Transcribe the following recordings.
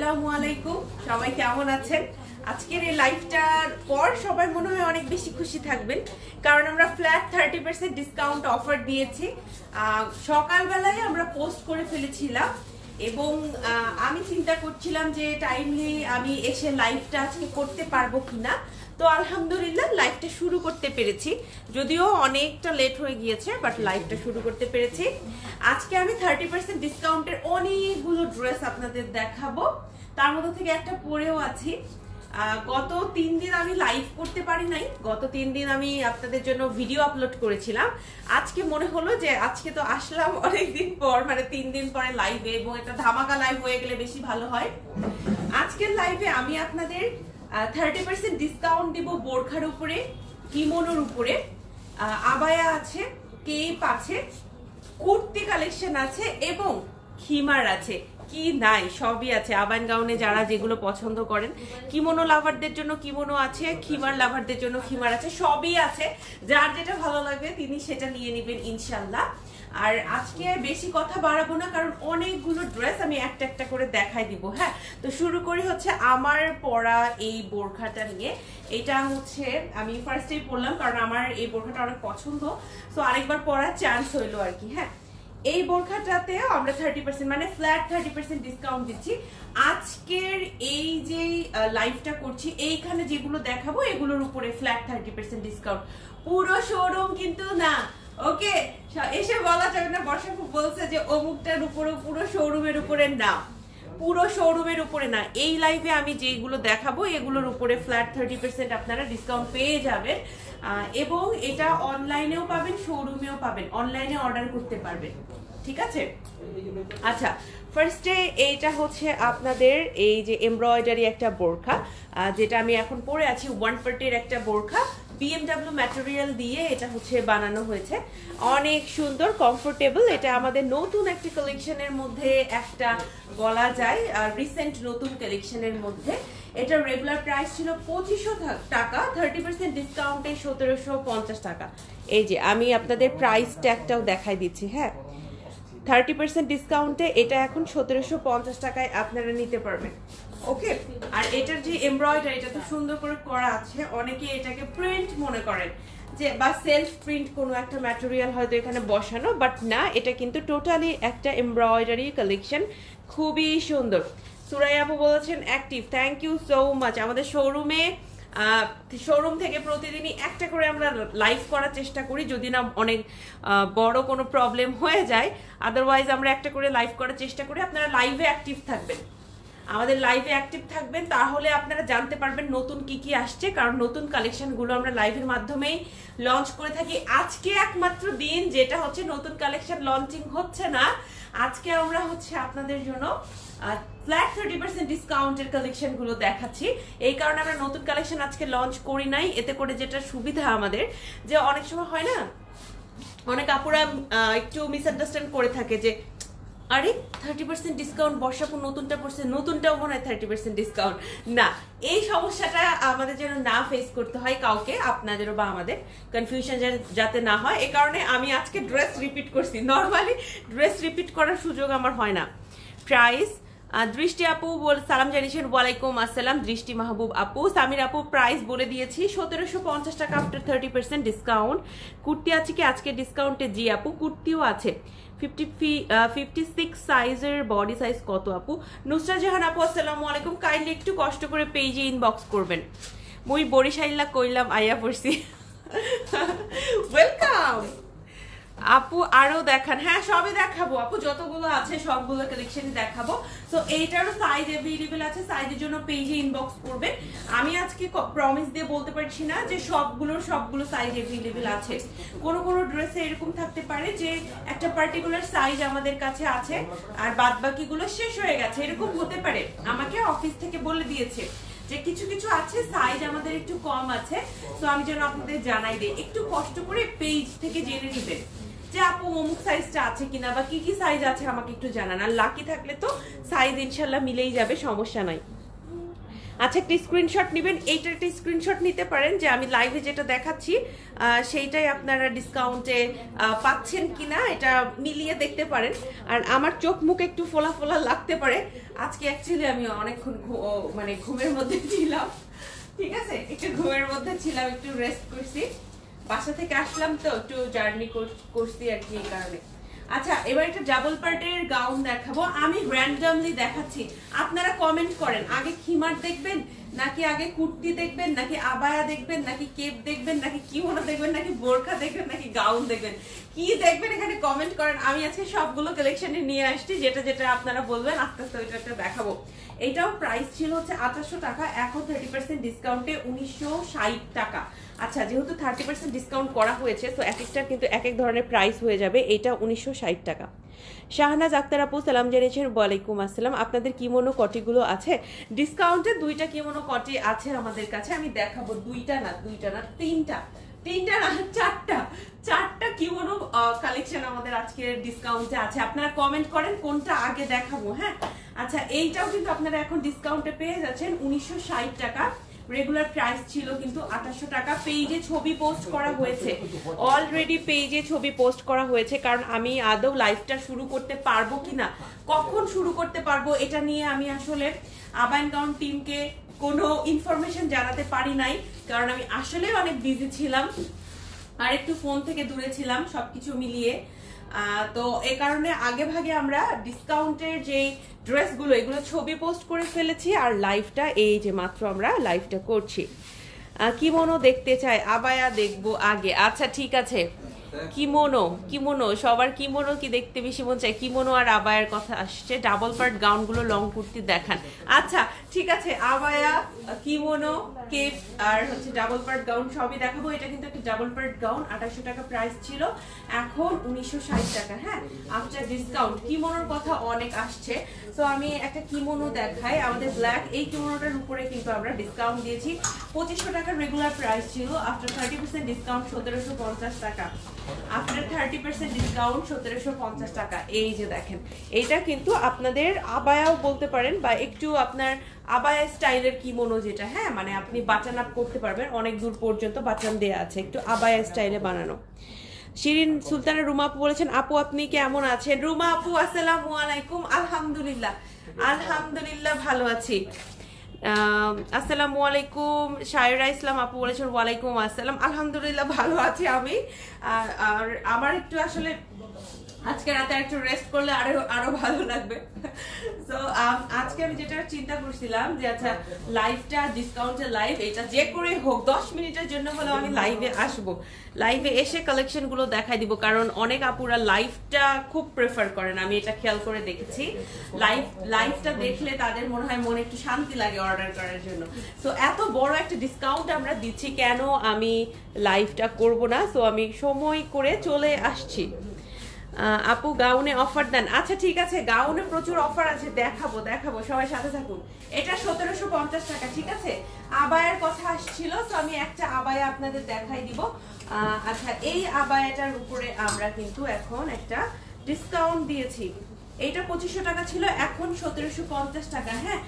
আসসালামু আলাইকুম, সবাই কেমন আছেন? আজকের এই লাইভটার পর সবাই মনে হয় অনেক বেশি খুশি থাকবেন, কারণ আমরা ফ্ল্যাট 30% ডিসকাউন্ট অফার দিয়েছি। সকালবেলায় আমরা পোস্ট করে ফেলেছিলাম এবং আমি চিন্তা করছিলাম যে টাইমলি আমি এসে লাইভটা আজকে করতে পারবো কিনা। তো আলহামদুলিল্লাহ লাইভটা শুরু করতে পেরেছি, যদিও অনেকটা লেট হয়ে গিয়েছে, বাট লাইভটা শুরু করতে পেরেছি। আজকে আমি 30% ডিসকাউন্টের অনেকগুলো ড্রেস আপনাদের দেখাবো, তার মধ্যে থেকে একটা পরেও আছি। গত 3 দিন আমি লাইভ করতে পারি নাই, গত 3 দিন আমি আপনাদের জন্য ভিডিও আপলোড করেছিলাম। আজকে মনে হলো যে আজকে তো আসলাম অনেকদিন পর, মানে 3 দিন পরে লাইভে, এবং একটা ধামাকা লাইভ হয়ে গেলে বেশি ভালো হয়। আজকের লাইভে আমি আপনাদের 30% ডিসকাউন্ট দিব বোরখার উপরে, কিমোনোর উপরে, আবায়া আছে, কেপ আছে, কুর্তি কালেকশন আছে এবং খিমার আছে। কি নাই সবই আছে। আবান গাউনে যারা যেগুলো পছন্দ করেন, কিমোনো লাভারদের জন্য কিমোনো আছে, খিমার লাভারদের জন্য খিমার আছে, সবই আছে। যার যেটা ভালো লাগবে তিনি সেটা নিয়ে নেবেন ইনশাল্লাহ। আর আজকে বেশি কথা বাড়াবো না, কারণ অনেকগুলো ড্রেস আমি একটা একটা করে দেখাই দিব। হ্যাঁ, তো শুরু করি হচ্ছে আমার পরা এই বোরখাটা নিয়ে। এটা হচ্ছে আমি ফার্স্টেই পরলাম, কারণ আমার এই বোরখাটা অনেক পছন্দ, তো আরেকবার পরার চান্স হইলো আর কি। হ্যাঁ, এই বোরখাটাতেও আমরা 30% মানে ফ্ল্যাট 30% ডিসকাউন্ট দিচ্ছি। আজকের এই যে লাইভটা করছি, এইখানে যেগুলো দেখাবো এগুলোর উপরে ফ্ল্যাট 30% ডিসকাউন্ট। পুরো শোরুম কিন্তু না, ওকে? এসে বলা যাবে না বর্ষা খুব বলছে যে অমুকটার উপরে, পুরো শোরুমের উপরে না, পুরো শোরুমের উপরে না। এই লাইভে আমি যেগুলো দেখাবো এগুলোর উপরে ফ্ল্যাট 30% আপনারা ডিসকাউন্ট পেয়ে যাবেন, এবং এটা অনলাইনেও পাবেন, শোরুমেও পাবেন, অনলাইনে অর্ডার করতে পারবেন। ঠিক আছে? আচ্ছা, ফার্স্টে এইটা হচ্ছে আপনাদের এই যে এমব্রয়ডারি একটা বোরখা, যেটা আমি এখন পরে আছি, 140 একটা বোরখা, BMW ম্যাটেরিয়াল দিয়ে এটা হচ্ছে বানানো হয়েছে। অনেক সুন্দর, কমফোর্টেবল। এটা আমাদের নতুন একটা কালেকশনের মধ্যে একটা বলা যায়, রিসেন্ট নতুন কালেকশনের মধ্যে। এটা রেগুলার প্রাইস ছিল 2500 টাকা, 30% ডিসকাউন্টে 1750 টাকা। এই যে আমি আপনাদের প্রাইস ট্যাগটাও দেখাই দিচ্ছি। হ্যাঁ, 30% ডিসকাউন্টে এটা এখন 1750 টাকায় আপনারা নিতে পারবেন। ওকে, আর এটার যে এমব্রয়ডারি, এটা তো সুন্দর করে করা আছে। অনেকে এটাকে প্রিন্ট মনে করেন, যে বা সেলফ প্রিন্ট কোনো একটা ম্যাটেরিয়াল হয়তো এখানে বসানো, বাট না, এটা কিন্তু টোটালি একটা এমব্রয়ডারি কালেকশন, খুবই সুন্দর। সুরাই আপু বলেছেন active, thank you so much. আমাদের শোরুম থেকে প্রতিদিনই একটা করে আমরা লাইভ করার চেষ্টা করি, যদি না অনেক বড় কোনো প্রবলেম হয়ে যায়। আদারওয়াইজ আমরা একটা করে লাইভ করার চেষ্টা করি। আপনারা লাইভে অ্যাক্টিভ থাকবেন, আমাদের লাইভে অ্যাক্টিভ থাকবেন, তাহলে আপনারা জানতে পারবেন নতুন কি কি আসছে, কারণ নতুন কালেকশনগুলো আমরা লাইভের মাধ্যমেই লঞ্চ করে থাকি। আজকে একমাত্র দিন যেটা হচ্ছে নতুন কালেকশন লঞ্চিং হচ্ছে না। আজকে আমরা হচ্ছে আপনাদের জন্য ফ্ল্যাট 30% ডিসকাউন্টের কালেকশন গুলো দেখাচ্ছি। এই কারণে আমরা নতুন কালেকশন আজকে লঞ্চ করি নাই। এতে করে যেটা সুবিধা আমাদের, যে অনেক সময় হয় না, অনেক আপুরা একটু মিসআন্ডারস্ট্যান্ড করে থাকে যে আরে 30% ডিসকাউন্ট, বর্ষাপুর নতুনটা পড়ছে, নতুনটাও মনে হয় 30% ডিসকাউন্ট। না, এই সমস্যাটা আমাদের যেন না ফেস করতে হয় কাউকে, আপনাদেরও বা আমাদের কনফিউশন যাতে না হয়, এই কারণে আমি আজকে ড্রেস রিপিট করছি। নর্মালি ড্রেস রিপিট করার সুযোগ আমার হয় না। প্রাইস দৃষ্টি আপু সালাম জানিয়েছেন, ওয়ালাইকুম আসসালাম। দৃষ্টি মাহবুব আপু, সামির আপু প্রাইস বলে দিয়েছি 1750 টাকা আফটার 30% ডিসকাউন্ট। কুর্তি আছে কি আজকে ডিসকাউন্টে? জি আপু, কুর্তিও আছে। 56 সাইজের বডি সাইজ কত আপু? নুসরাত জাহান আপু আসসালামু আলাইকুম, কাইন্ডলি একটু কষ্ট করে পেজে ইনবক্স করবেন। মুই বরিশাইল্লা কইলাম আইয়া পড়ছি। ওয়েলকাম আপু, আরো দেখান। হ্যাঁ, সবই দেখাবো আপু, যতগুলো আছে সবগুলো কালেকশনই দেখাবো। তো এইটারও সাইজ অ্যাভেলেবল আছে, সাইজের জন্য পেজে ইনবক্স করবেন। আমি আজকে প্রমিস দিয়ে বলতে পারছি না যে সবগুলো সাইজ অ্যাভেলেবল আছে। কোনো ড্রেসে এরকম থাকতে পারে যে একটা পার্টিকুলার সাইজ আমাদের কাছে আছে আর বাদ বাকিগুলো শেষ হয়ে গেছে, এরকম হতে পারে। আমাকে অফিস থেকে বলে দিয়েছে যে কিছু কিছু আছে সাইজ আমাদের একটু কম আছে, তো আমি যেন আপনাদের জানাই দিই। একটু কষ্ট করে পেজ থেকে জেনে নেবেন যে আপু অমুক সাইজটা আছে কিনা, বা কি কি সাইজ আছে আমাকে একটু জানান। আর লাকি থাকলে তো সাইজ ইনশাল্লাহ মিলেই যাবে, সমস্যা নাই। আচ্ছা, একটি স্ক্রিনশট নেবেন, এইটার একটি স্ক্রিনশট নিতে পারেন যে আমি লাইভে যেটা দেখাচ্ছি সেইটাই আপনারা ডিসকাউন্টে পাচ্ছেন কিনা এটা মিলিয়ে দেখতে পারেন। আর আমার চোখ মুখ একটু ফোলা ফোলা লাগতে পারে, আজকে অ্যাকচুয়ালি আমি অনেকক্ষণ মানে ঘুমের মধ্যে ছিলাম, ঠিক আছে, একটু ঘুমের মধ্যে ছিলাম, একটু রেস্ট করছি, বাসা থেকে আসলাম তো একটু জার্নি করছি আর কি, এই কারণে। আচ্ছা, এবার একটা ডাবল পার্টের গাউন দেখাবো, আমি র্যান্ডমলি দেখাচ্ছি, আপনারা কমেন্ট করেন আগে খিমার দেখবেন নাকি আগে কুর্তি দেখবেন নাকি আবায়া দেখবেন নাকি কেপ দেখবেন নাকি কিমোনো দেখবেন নাকি বোরকা দেখবেন নাকি গাউন দেখবেন, কি দেখবেন এখানে কমেন্ট করেন। আমি আজকে সবগুলো কালেকশনে নিয়ে আসছি, যেটা যেটা আপনারা বলবেন আস্তে আস্তে ওইটা একটা দেখাবো। এইটাও প্রাইস ছিল হচ্ছে 2800 টাকা, এখন 30% ডিসকাউন্টে 1960 টাকা। আচ্ছা, যেহেতু 30% ডিসকাউন্ট করা হয়েছে তো এক একটার কিন্তু এক এক ধরনের প্রাইস হয়ে যাবে। এটা 1960 টাকা। শাহনাজ আক্তার আপু সালাম জানিয়েছেন, ওয়ালাইকুম আসসালাম। আপনাদের কিমোনো কটিগুলো আছে ডিসকাউন্টে? 2টা কিমোনো কটি আছে আমাদের কাছে, আমি দেখাবো। 2টা না 3টা না 4টা কিমোনো কালেকশন আমাদের আজকে ডিসকাউন্টে আছে। আপনারা কমেন্ট করেন কোনটা আগে দেখাবো। হ্যাঁ, আচ্ছা, এইটাও কিন্তু আপনারা এখন ডিসকাউন্টে পেয়ে যাচ্ছেন 1960 টাকা। রেগুলার প্রাইস ছিল কিন্তু 2800 টাকা। পেজে ছবি পোস্ট করা হয়েছে, অলরেডি পেজে ছবি পোস্ট করা হয়েছে, কারণ আমি আদৌ লাইভটা শুরু করতে পারবো কিনা, কখন শুরু করতে পারবো, এটা নিয়ে আমি আসলে আবায়ন গাউন টিমকে কোনো ইনফরমেশন জানাতে পারি নাই, কারণ আমি আসলে অনেক বিজি ছিলাম আর একটু ফোন থেকে দূরে ছিলাম সবকিছু মিলিয়ে। তো এই কারণে আগে ভাগে আমরা ডিসকাউন্টের যে ড্রেসগুলো এগুলো ছবি পোস্ট করে ফেলেছি, আর লাইভটা এই যে মাত্র আমরা লাইভটা করছি। কিমোনো দেখতে চাই, আবায়া দেখবো আগে। আচ্ছা ঠিক আছে, কিমোনো সবার কিমোনো কি দেখতে বেশি মন চায়? কিমোনো আর আবায়ার কথা আসছে। ডাবল পার্ট গাউনগুলো লং কুর্তি দেখান। আচ্ছা ঠিক আছে, আবায়া, কিমোনো, কেপ আর হচ্ছে ডাবল পার্ট গাউন সবই দেখাবো। এটা কিন্তু একটা ডাবল পার্ট গাউন, 2800 টাকা প্রাইস ছিল, এখন 1960 টাকা। হ্যাঁ, আফটার ডিসকাউন্ট। কিমোনোর কথা অনেক আসছে, তো আমি একটা কিমোনো দেখাই। আমাদের ব্ল্যাক এই কিমোনোটার উপরে কিন্তু আমরা ডিসকাউন্ট দিয়েছি। 2500 টাকার রেগুলার প্রাইস ছিল, আফটার 30% ডিসকাউন্ট 1750 টাকা। আফটার 30% ডিসকাউন্ট 1750 টাকা। এই যে দেখেন, এইটা কিন্তু আপনাদের আবায়াও বলতে পারেন, বা একটু আপনার আবায়া স্টাইলের কিমোনো যেটা, হ্যাঁ, মানে আপনি বাটন আপ করতে পারবেন, অনেক দূর পর্যন্ত বাটন দেয়া আছে, একটু আবায়া স্টাইলে বানানো। শিরিন সুলতানা রুমা আপু বলেছেন, আপু আপনি কেমন আছেন? রুমা আপু আসসালামু আলাইকুম। আলহামদুলিল্লাহ ভালো আছি। আসসালামু আলাইকুম। শায়রা ইসলাম আপু বলেছেন, ওয়ালাইকুম আসসালাম। আলহামদুলিল্লাহ ভালো আছি আমি। আর আমার একটু আসলে আজকে রাতে একটু রেস্ট করলে আরো ভালো লাগবে। তো আজকে আমি যেটা চিন্তা করছিলাম যে আচ্ছা লাইভটা ডিসকাউন্টের লাইভ, এটা যে করে হোক 10 মিনিটের জন্য হলেও আমি লাইভে আসবো, লাইভে এসে কালেকশন গুলো দেখাই দিব, কারণ অনেক আপুরা লাইভটা খুব প্রেফার করেন, আমি এটা খেয়াল করে দেখেছি। লাইভটা দেখলে তাদের মনে হয় মনে একটু শান্তি লাগে অর্ডার করার জন্য। তো এত বড় একটা ডিসকাউন্ট আমরা দিচ্ছি, কেন আমি লাইভটা করব না? তো আমি সময় করে চলে আসছি। আপু গাউনে অফার দেন? আচ্ছা ঠিক আছে, গাউনে প্রচুর অফার আছে, দেখাবো, সবাই সাথে থাকুন। এটা 1750 টাকা, ঠিক আছে। আবায়ার কথা আসছিল, তো আমি একটা আবায়া আপনাদের দেখাই দিব। আচ্ছা, এই আবায়াটার উপরে আমরা কিন্তু এখন একটা ডিসকাউন্ট দিয়েছি। এইটা 2500 টাকা ছিল, এখন 1750 টাকা। হ্যাঁ,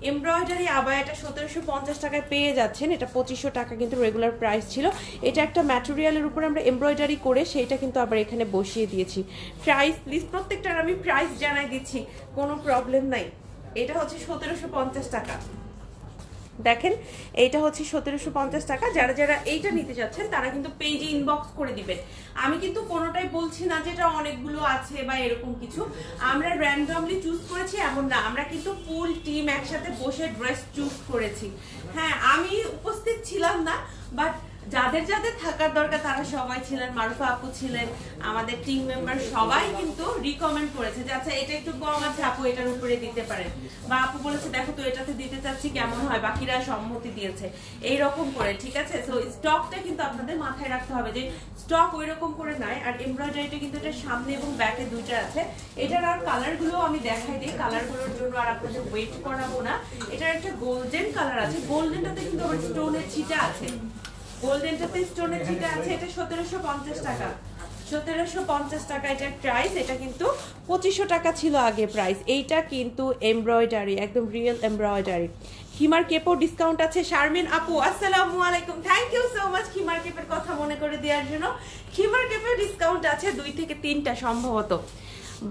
এমব্রয়ডারি আবায়াটা 1750 টাকায় পেয়ে যাচ্ছেন। এটা 2500 টাকা কিন্তু রেগুলার প্রাইস ছিল। এটা একটা ম্যাটেরিয়ালের উপরে আমরা এমব্রয়ডারি করে সেইটা কিন্তু আবার এখানে বসিয়ে দিয়েছি। প্রাইস প্লিজ প্রত্যেকটার আমি প্রাইস জানাই দিচ্ছি, কোনো প্রবলেম নাই। এটা হচ্ছে 1750 টাকা। দেখেন, এইটা হচ্ছে 1750 টাকা। যারা যারা এইটা নিতে যাচ্ছেন তারা কিন্তু পেজে ইনবক্স করে দিবেন। আমি কিন্তু কোনোটাই বলছি না যেটা অনেকগুলো আছে বা এরকম কিছু, আমরা র্যান্ডমলি চুজ করেছি এমন না, আমরা কিন্তু ফুল টিম একসাথে বসে ড্রেস চুজ করেছি। হ্যাঁ, আমি উপস্থিত ছিলাম না, বাট যাদের যাদের থাকার দরকার তারা সবাই ছিলেন। মারুফা আপু ছিলেন, আমাদের টিম মেম্বার সবাই কিন্তু রিকমেন্ড করেছে যে আচ্ছা এটা একটু কম আছে আপু, এটার উপরে দিতে পারেন, বা আপু বলেছে দেখো তো এটাতে দিতে চাচ্ছি কেমন হয়, বাকিরা সম্মতি দিয়েছে, এইরকম করে, ঠিক আছে। সো স্টকটা কিন্তু আপনাদের মাথায় রাখতে হবে যে স্টক ওই রকম করে নাই। আর এমব্রয়ডারিটা কিন্তু এটা সামনে এবং ব্যাকে দুইটা আছে। এটার আর কালারগুলো আমি দেখাই দিই, কালারগুলোর জন্য আর আপনাদের ওয়েট করাবো না। এটার একটা গোল্ডেন কালার আছে, গোল্ডেনটাতে কিন্তু আবার স্টোনের ছিটা আছে, গোল্ডেনটাতে স্টোনের ছিটা আছে। এটা 1750 টাকা। 1750 টাকা এটার প্রাইস। এটা কিন্তু 2500 টাকা ছিল আগে প্রাইস। এইটা কিন্তু এমব্রয়ডারি, একদম রিয়েল এমব্রয়ডারি। খিমার কেপও ডিসকাউন্ট আছে। শারমিন আপু আসসালামু আলাইকুম, থ্যাংক ইউ সো মাচ খিমার কেপের কথা মনে করে দেওয়ার জন্য। খিমার কেপের ডিসকাউন্ট আছে 2 থেকে 3টা সম্ভবত।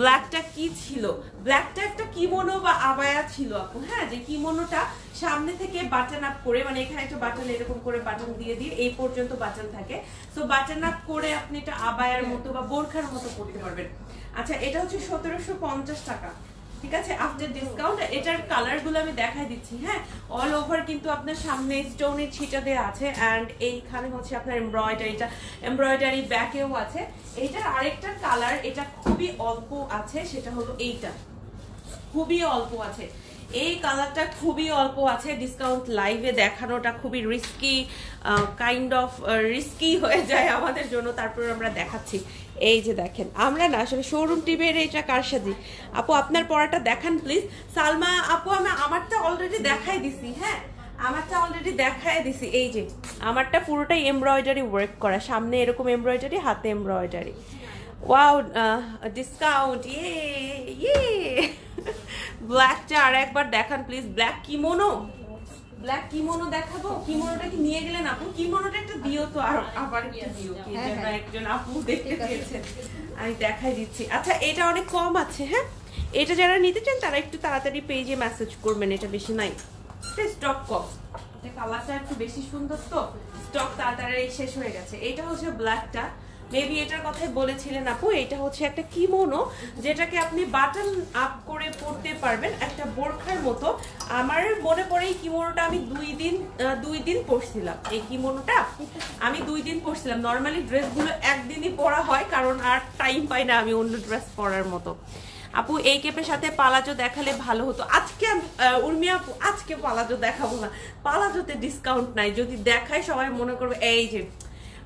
ব্ল্যাকটা কি ছিল? ব্ল্যাকটা একটা কিমোনো বা আবায়া ছিল আপু, হ্যাঁ, যে কিমোনোটা সামনে থেকে বাটন আপ করে, মানে এখানে একটা বাটন এরকম করে বাটন দিয়ে দিয়ে এই পর্যন্ত বাটন থাকে, সো বাটন আপ করে আপনি এটা আবায়ার মতো বা বোরখার মতো পরতে পারবেন। আচ্ছা, এটা হচ্ছে 1750 টাকা, ঠিক আছে, আফটার ডিসকাউন্ট। এটার কালারগুলো আমি দেখাই দিচ্ছি, হ্যাঁ, অল ওভার কিন্তু আপনার সামনে স্টোনের ছিটা দেওয়া আছে, অ্যান্ড এইখানে হচ্ছে আপনার এমব্রয়ডারিটা, এমব্রয়ডারি ব্যাকেও আছে। এইটার আরেকটা কালার, এটা খুবই অল্প আছে, সেটা হলো এইটা, খুবই অল্প আছে, এই কালারটা খুবই অল্প আছে। ডিসকাউন্ট লাইভে দেখানোটা খুবই রিস্কি, কাইন্ড অফ রিস্কি হয়ে যায় আমাদের জন্য, তারপর আমরা দেখাচ্ছি। এই যে দেখেন, আমরা না আসলে শোরুম টিভের এটা কারসাজি। আপু আপনার পড়াটা দেখান প্লিজ। সালমা আপু আমি আমারটা অলরেডি দেখাই দিছি, হ্যাঁ, আমারটা অলরেডি দেখাই দিছি। এই যে আমারটা পুরোটাই এমব্রয়ডারি ওয়ার্ক করা, সামনে এরকম এমব্রয়ডারি, হাতে এমব্রয়ডারি। ওয়াও, ডিসকাউন্ট, ইয়ে ব্ল্যাকটা আর একবার দেখান please. Black kimono, black kimono দেখাবো। কিমোনোটা কি নিয়ে গেলেন আপু? কিমোনোটা একটা দিও তো, আর আবার একটা দিও, কি যেন একজন আপু দেখতে পেয়েছেন, আমি দেখাই দিচ্ছি। আচ্ছা, এটা অনেক কম আছে, হ্যাঁ, এটা যারা নিতে চান তারা একটু তাড়াতাড়ি পেজে মেসেজ করবেন, এটা বেশি নাই, স্টক কম, এটা কালারটা একটু বেশি সুন্দর তো স্টক তাড়াতাড়ি শেষ হয়ে গেছে। এটা হচ্ছে ব্ল্যাকটা, মেবি এটার কথাই বলেছিলেন আপু। এটা হচ্ছে একটা কিমোনো, যেটাকে আপনি বাটন আপ করে পরতে পারবেন একটা বোরখার মতো। আমার মনে পড়ে এই কিমোনোটা আমি 2 দিন পরছিলাম। এই কিমোনোটা আমি 2 দিন পরছিলাম। নর্মালি ড্রেসগুলো একদিনই পরা হয়, কারণ আর টাইম পাই না আমি অন্য ড্রেস পরার মতো। আপু এই কেপের সাথে পালাজো দেখালে ভালো হতো। আজকে উর্মি আপু আজকে পালাজো দেখাবো না, পালাজোতে ডিসকাউন্ট নাই। যদি দেখায় সবাই মনে করবে এই যে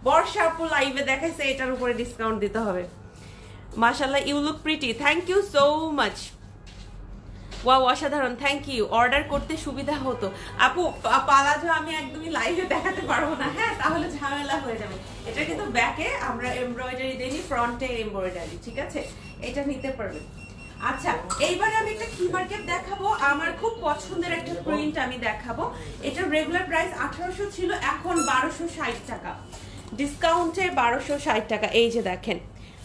বর্ষা আপু লাইভে দেখাইছে, এটার উপরে ডিসকাউন্ট দিতে হবে। মাশাআল্লাহ, you look pretty, thank you so much. Wow, অসাধারণ, থ্যাংক ইউ। অর্ডার করতে সুবিধা হতো আপু। পালাজো আমি একদমই লাইভে দেখাতে পারবো না, হ্যাঁ, তাহলে ঝামেলা হয়ে যাবে। এটা কিন্তু ব্যাকে আমরা এমব্রয়ডারি দেই, ফ্রন্টে এমব্রয়ডারি, ঠিক আছে, এটা নিতে পারবেন। আচ্ছা, এইবারে আমি একটা খিমার কেপ দেখাবো, আমার খুব পছন্দের একটা প্রিন্ট আমি দেখাবো। এটা রেগুলার প্রাইস 1800 ছিল, এখন 1260 টাকা, ডিসকাউন্টে 1260 টাকা। এই যে দেখেন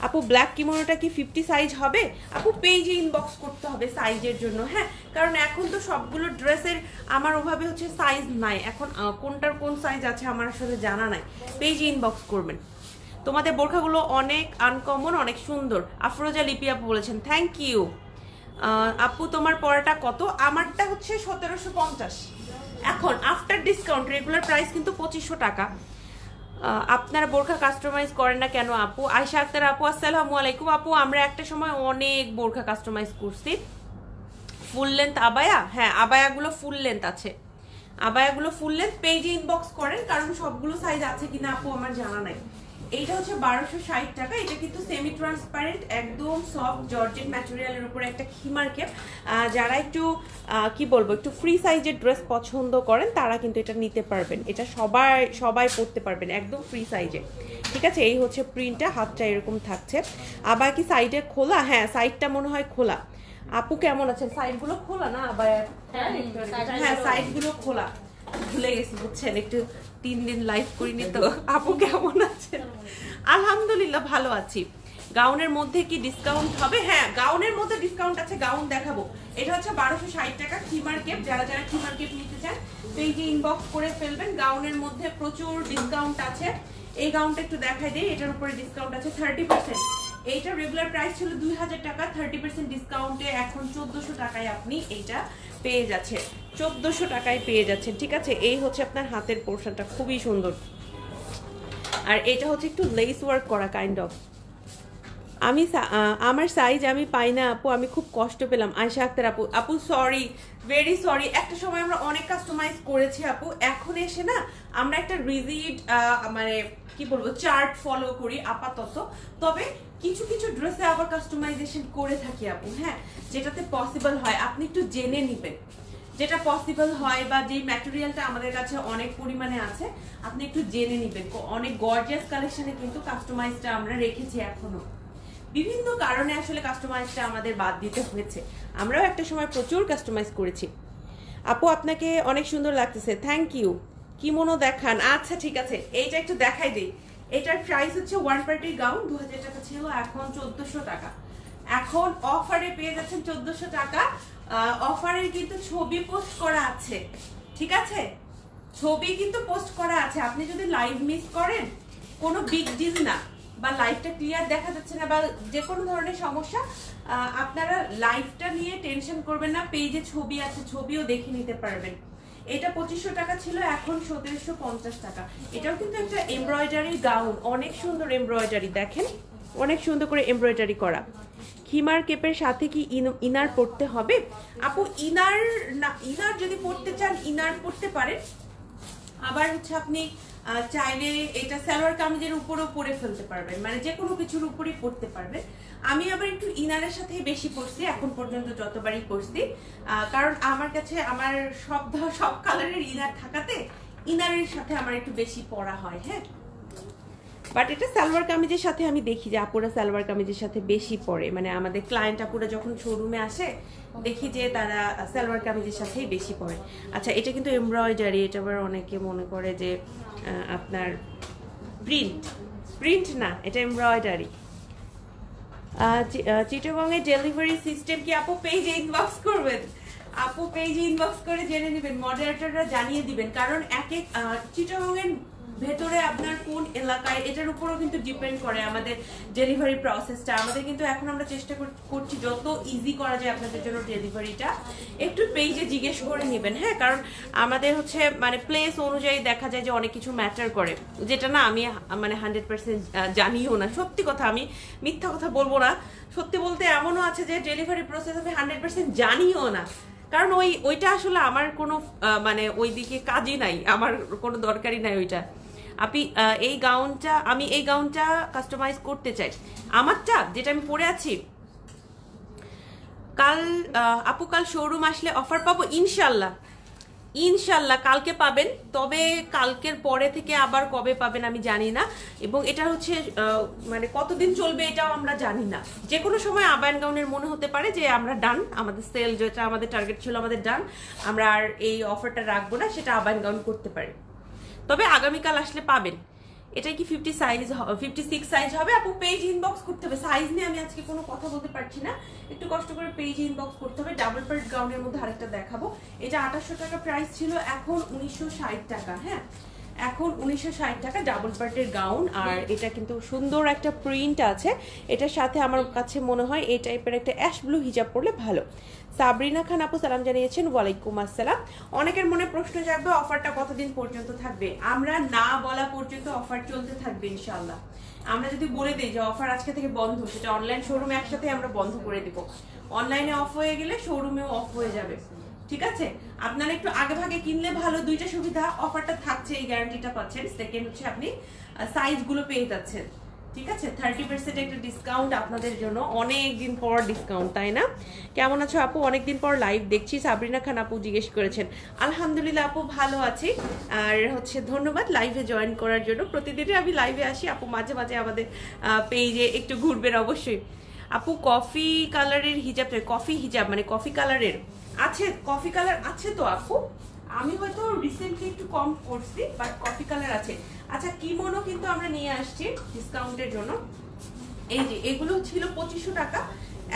আপু, ব্ল্যাক কিমোনোটা কি 50 সাইজ হবে? আপু পেজে ইনবক্স করতে হবে সাইজের জন্য, হ্যাঁ, কারণ এখন তো সবগুলো ড্রেসের আমার ওভাবে হচ্ছে সাইজ নাই, এখন কোনটার কোন সাইজ আছে আমার আসলে জানা নাই। পেজে ইনবক্স করবেন। তোমাদের বোরখাগুলো অনেক আনকমন, অনেক সুন্দর। আফরোজা লিপি আপু বলেছেন, থ্যাংক ইউ। আপু তোমার পড়াটা কত? আমারটা হচ্ছে 1750, এখন আফটার ডিসকাউন্ট রেগুলার প্রাইস কিন্তু 2500 টাকা। আপনারা বোরখা কাস্টমাইজ করেন না কেন আপু? আয়শা আক্তার আপু আসসালামু আলাইকুম। আপু আমরা একটা সময় অনেক বোরখা কাস্টমাইজ করছি। ফুল লেন্থ আবায়া, হ্যাঁ, আবায়াগুলো ফুল লেন্থ আছে, আবায়াগুলো ফুল লেন্থ। পেজে ইনবক্স করেন, কারণ সবগুলো সাইজ আছে কিনা আপু আমার জানা নাই। এইটা হচ্ছে 1260 টাকা। এটা কিন্তু সেমি ট্রান্সপারেন্ট, একদম সফট জর্জেট ম্যাটেরিয়ালের উপরে একটা খিমার কেপ। যারা একটু কি বলবো, একটু ফ্রি সাইজের ড্রেস পছন্দ করেন তারা কিন্তু এটা নিতে পারবেন। এটা সবাই পরতে পারবেন, একদম ফ্রি সাইজে, ঠিক আছে। এই হচ্ছে প্রিন্টটা, হাতটা এরকম থাকছে। আবার কি সাইডে খোলা? হ্যাঁ, সাইডটা মনে হয় খোলা। আপু কেমন আছেন? সাইডগুলো খোলা না আবার? হ্যাঁ, সাইডগুলো খোলা, ভুলে গেছি বুঝছেন, একটু 3 দিন লাইভ করিনি তো। আপু কেমন আছেন? আলহামদুলিল্লাহ ভালো আছি। গাউনের মধ্যে কি ডিসকাউন্ট হবে? হ্যাঁ, গাউনের মধ্যে ডিসকাউন্ট আছে, গাউন দেখাবো। এটা হচ্ছে 1260 টাকা খিমার কেপ। যারা যারা খিমার কেপ নিতে চান পেজে ইনবক্স করে ফেলবেন। গাউনের মধ্যে প্রচুর ডিসকাউন্ট আছে। এই গাউনটা একটু দেখাই দিই, এটার উপরে ডিসকাউন্ট আছে 30%। এইটা রেগুলার প্রাইস ছিল 2000 টাকা, 30% ডিসকাউন্টে এখন 1400 টাকায় আপনি এইটা পেয়ে যাচ্ছেন, 1400 টাকায় পেয়ে যাচ্ছেন, ঠিক আছে। এই হচ্ছে আপনার হাতের পোর্শনটা, খুবই সুন্দর। আর এটা হচ্ছে একটু লেস ওয়ার্ক করা কাইন্ড অফ। আমার সাইজ আমি পাই না আপু, আমি খুব কষ্ট পেলাম। আয়শা আক্তার আপু সরি, ভেরি সরি। একটা সময় আমরা অনেক কাস্টমাইজ করেছি আপু, এখন এসে না আমরা একটা রিজিড মানে কি বলবো চার্ট ফলো করি আপাতত। তবে কিছু কিছু ড্রেসে আবার কাস্টমাইজেশন করে থাকি আপু, হ্যাঁ, যেটাতে পসিবল হয়। আপনি একটু জেনে নিবেন, যেটা পসিবল হয় বা যে ম্যাটেরিয়ালটা আমাদের কাছে অনেক পরিমাণে আছে আপনি একটু জেনে নেবেন। অনেক গর্জিয়াস কালেকশনে কিন্তু কাস্টমাইজটা আমরা রেখেছি এখনো। বিভিন্ন কারণে আসলে কাস্টমাইজটা আমাদের বাদ দিতে হয়েছে, আমরাও একটা সময় প্রচুর কাস্টমাইজ করেছি। আপু আপনাকে অনেক সুন্দর লাগতেছে, থ্যাংক ইউ। কিমোনো দেখান। আচ্ছা ঠিক আছে, এইটা একটু দেখাই দিই। এটার প্রাইস হচ্ছে ওয়ান পার্টির গাউন 2000 টাকা ছিল, এখন 1400 টাকা। এখন অফারে পেয়ে যাচ্ছেন 1400 টাকা। অফারের কিন্তু ছবি পোস্ট করা আছে, ঠিক আছে, ছবি কিন্তু পোস্ট করা আছে। আপনি যদি লাইভ মিস করেন কোনো বিগ ডিল না, বা লাইভটা ক্লিয়ার দেখা যাচ্ছে না বা যে কোনো ধরনের সমস্যা, আপনারা লাইভটা নিয়ে টেনশন করবেন না, পেজে ছবি আছে, ছবিও দেখে নিতে পারবেন। এটা 2500 টাকা ছিল, এখন 1750 টাকা। এটাও কিন্তু একটা এমব্রয়ডারি গাউন, অনেক সুন্দর এমব্রয়ডারি, দেখেন অনেক সুন্দর করে এমব্রয়ডারি করা। খিমার কেপের সাথে কি ইনার পড়তে হবে? আপু ইনার না, ইনার যদি পড়তে চান ইনার পড়তে পারেন। আবার হচ্ছে আপনি চাইলে এটা সালোয়ার কামিজের উপরও পরে ফেলতে পারবেন, মানে যে কোনো কিছুর উপরই পরতে পারবেন। আমি আবার একটু ইনারের সাথে বেশি পরছি এখন পর্যন্ত যতবারই পরছি, কারণ আমার কাছে আমার সব কালারের ইনার থাকাতে ইনারের সাথে আমার একটু বেশি পরা হয়। হ্যাঁ, বাট এটা সালোয়ার কামিজের সাথে আমি দেখি যে আপুরা সালোয়ার কামিজের সাথে বেশি পরে, মানে আমাদের ক্লায়েন্ট আপুরা যখন শোরুমে আসে দেখি যে তারা সালোয়ার কামিজের সাথেই বেশি পরে। আচ্ছা, এটা কিন্তু এমব্রয়ডারি, এটা আবার অনেকে মনে করে যে আপনার প্রিন্ট না, এটা এমব্রয়ডারি। চিটাগংয়ে ডেলিভারি সিস্টেম কি? আপু পেজে ইনবক্স করবেন, আপু পেজে ইনবক্স করে জেনে নেবেন, মডারেটররা জানিয়ে দিবেন। কারণ এক এক চিটাগংয়ের ভেতরে আপনার কোন এলাকায় এটার উপরও কিন্তু ডিপেন্ড করে আমাদের ডেলিভারি প্রসেসটা। আমাদের কিন্তু এখন আমরা চেষ্টা করছি যত ইজি করা যায় আপনাদের জন্য ডেলিভারিটা। একটু পেজে জিজ্ঞেস করে নেবেন, হ্যাঁ, কারণ আমাদের হচ্ছে মানে প্লেস অনুযায়ী দেখা যায় যে অনেক কিছু ম্যাটার করে, যেটা না আমি মানে 100% জানিও না। সত্যি কথা, আমি মিথ্যা কথা বলবো না, সত্যি বলতে এমনও আছে যে ডেলিভারি প্রসেস আমি 100% জানিও না, কারণ ওইটা আসলে আমার কোনো মানে ওইদিকে কাজই নাই, আমার কোনো দরকারই নাই ওইটা। আপনি আমি এই গাউনটা কাস্টমাইজ করতে চাই, আমারটা যেটা আমি পরে আছি। আপু কাল শোরুম আসলে অফার পাবো? ইনশাল্লাহ কালকে পাবেন, তবে কালকের পরে থেকে আবার কবে পাবেন আমি জানি না, এবং এটা হচ্ছে মানে কতদিন চলবে এটাও আমরা জানি না। যে কোনো সময় আবায়ন গাউনের মনে হতে পারে যে আমরা ডান, আমাদের সেল যেটা আমাদের টার্গেট ছিল আমাদের ডান, আমরা আর এই অফারটা রাখবো না, সেটা আবায়ন গাউন করতে পারে। তবে আগামীকাল আসলে পাবেন। এটা কি 56 সাইজ হবে? আপু পেজ ইনবক্স করতে হবে, সাইজ নিয়ে আমি আজকে কোনো কথা বলতে পারছি না, একটু কষ্ট করে পেজ ইনবক্স করতে হবে। ডাবল পার্ট গাউনের মধ্যে আরেকটা দেখাবো, এটা 2800 টাকা প্রাইস ছিল, এখন 1960 টাকা। হ্যাঁ, এখন 1960 টাকা ডাবল পার্টের গাউন। আর এটা কিন্তু সুন্দর একটা প্রিন্ট আছে, এটার সাথে আমার কাছে মনে হয় এই টাইপের একটা অ্যাশ ব্লু হিজাব পরলে ভালো। সাবরিনা খান আপু সালাম জানিয়েছেন, ওয়ালাইকুম আসসালাম। অনেকের মনে প্রশ্ন জাগবে অফারটা কতদিন পর্যন্ত থাকবে? আমরা না বলা পর্যন্ত অফার চলতে থাকবে ইনশাআল্লাহ। আমরা যদি বলে দিই যে অফার আজকে থেকে বন্ধ, সেটা অনলাইন শোরুমে একসাথে আমরা বন্ধ করে দিব, অনলাইনে অফ হয়ে গেলে শোরুমেও অফ হয়ে যাবে, ঠিক আছে? আপনারা একটু আগে ভাগে কিনলে ভালো, দুইটা সুবিধা, অফারটা থাকছে, এই গ্যারান্টিটা পাচ্ছেন। সেকেন্ড হচ্ছে আপনি সাইজগুলো পেয়ে যাচ্ছেন, ঠিক আছে? 30% একটা ডিসকাউন্ট আপনাদের জন্য, অনেক দিন পর ডিসকাউন্ট, তাই না? কেমন আছো আপু? অনেকদিন পর লাইভ দেখছি। সাবরিনা খান আপু জিজ্ঞেস করেছেন। আলহামদুলিল্লাহ আপু ভালো আছি, আর হচ্ছে ধন্যবাদ লাইভে জয়েন করার জন্য। প্রতিদিনই আমি লাইভে আসি, আপু মাঝে মাঝে আমাদের পেজে একটু ঘুরবেন অবশ্যই। আপু কফি কালারের হিজাব, কফি হিজাব মানে কফি কালারের আছে? কফি কালার আছে তো আপু, আমি হয়তো রিসেন্টলি একটু কম করছি, বাট কফি কালার আছে। আচ্ছা, কিমোনো কিন্তু আমরা নিয়ে আসছি ডিসকাউন্টের জন্য। এই যে এগুলো ছিল 2500 টাকা,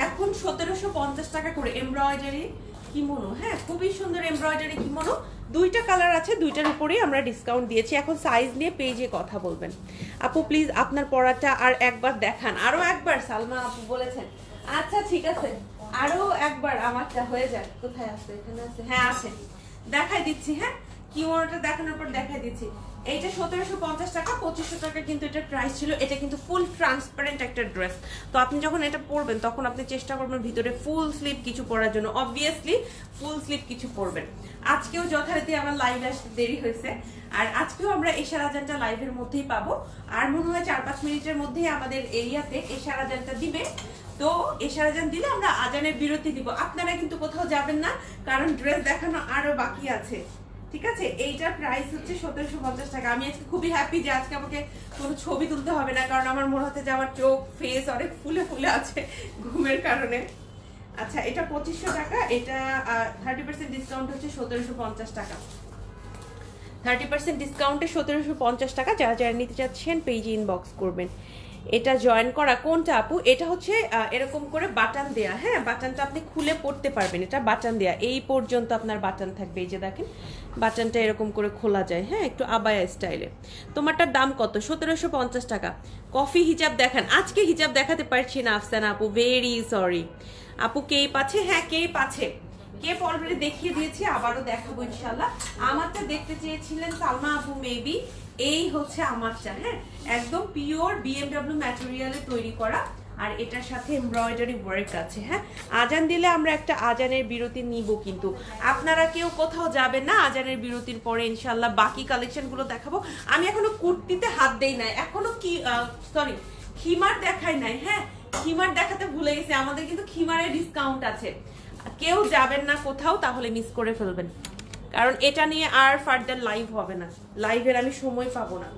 এখন 1750 টাকা করে এমব্রয়ডারি কিমোনো। হ্যাঁ, খুবই সুন্দর এমব্রয়ডারি কিমোনো, দুইটা কালার আছে, দুইটার উপরেই আমরা ডিসকাউন্ট দিয়েছি। এখন সাইজ নিয়ে পেজে কথা বলবেন। আপু প্লিজ আপনার পরাটা আর একবার দেখান। আরো একবার? সালমা আপু বলেছেন। আচ্ছা ঠিক আছে, আরো একবার আমারটা হয়ে যায়। কোথায় আছে? এখানে আছে, হ্যাঁ আছে, দেখাই দিচ্ছি। হ্যাঁ, কিমোনোটা দেখানোর পর দেখাই দিচ্ছি। এইটা 1750 টাকা, 2500 টাকা কিন্তু এটার প্রাইস ছিল। এটা কিন্তু ফুল ট্রান্সপারেন্ট একটা ড্রেস, তো আপনি যখন এটা পরবেন তখন আপনি চেষ্টা করবেন ভিতরে ফুল স্লিভ কিছু পরার জন্য, অবভিয়াসলি ফুল স্লিভ কিছু পরবেন। আজকেও যথারীতি আমার লাইভ আসতে দেরি হয়েছে, আর আজকেও আমরা এশার আজানটা লাইভের মধ্যেই পাবো, আর মনে হয় 4-5 মিনিটের মধ্যেই আমাদের এরিয়াতে এশার আজানটা দিবে। তো এশার আজান দিলে আমরা আজানের বিরতি দিব। আপনারা কিন্তু কোথাও যাবেন না, কারণ ড্রেস দেখানো আরো বাকি আছে। ঠিক আছে, এইটার প্রাইস হচ্ছে 1750 টাকা। আমি আজকে খুবই হ্যাপি যে আজকে আমাকে কোনো ছবি তুলতে হবে না, কারণ আমার মনে হচ্ছে যে আমার চোখ ফেস অনেক ফুলে ফুলে আছে ঘুমের কারণে। আচ্ছা, এটা 2500 টাকা, এটা 30% ডিসকাউন্ট হচ্ছে 1750 টাকা। 30% ডিসকাউন্টে 1750 টাকা। যারা যারা নিতে চাচ্ছেন পেজে ইনবক্স করবেন। এটা জয়েন করা কোনটা আপু? এটা হচ্ছে এরকম করে বাটন দেয়া। হ্যাঁ, বাটনটা আপনি খুলে পড়তে পারবেন। এটা বাটন দেয়া, এই পর্যন্ত আপনার বাটন থাকবে। এই যে দেখেন বাটনটা এরকম করে খোলা যায়। হ্যাঁ, একটু আবায়া স্টাইলে। তোমারটার দাম কত? 1750 টাকা। কফি হিজাব দেখান। আজকে হিজাব দেখাতে পারছি না আফসানা আপু, ভেরি সরি। আপু কেপ আছে? হ্যাঁ, কেপ আছে। কেপ অলরেডি দেখিয়ে দিয়েছি, আবারও দেখাবো ইনশাল্লাহ। আমারটা দেখতে চেয়েছিলেন সালমা আপু মেবি। এই হচ্ছে আমারটা। হ্যাঁ, একদম পিওর BMW ম্যাটেরিয়ালে তৈরি করা, আর এটার সাথে এমব্রয়ডারি ওয়ার্ক আছে। হ্যাঁ, আজান দিলে আমরা একটা আজানের বিরতি নিব, কিন্তু আপনারা কেউ কোথাও যাবেন না। আজানের বিরতির পরে ইনশাল্লাহ বাকি কালেকশনগুলো দেখাবো। আমি এখনো কুর্তিতে হাত দেই নাই, এখনো কি সরি খিমার দেখাই নাই। হ্যাঁ, খিমার দেখাতে ভুলে গেছি। আমাদের কিন্তু খিমারের ডিসকাউন্ট আছে। কেউ যাবেন না কোথাও, তাহলে মিস করে ফেলবেন, কারণ এটা নিয়ে আর ফার্দার লাইভ হবে না। লাইভের আমি সময় পাবো না।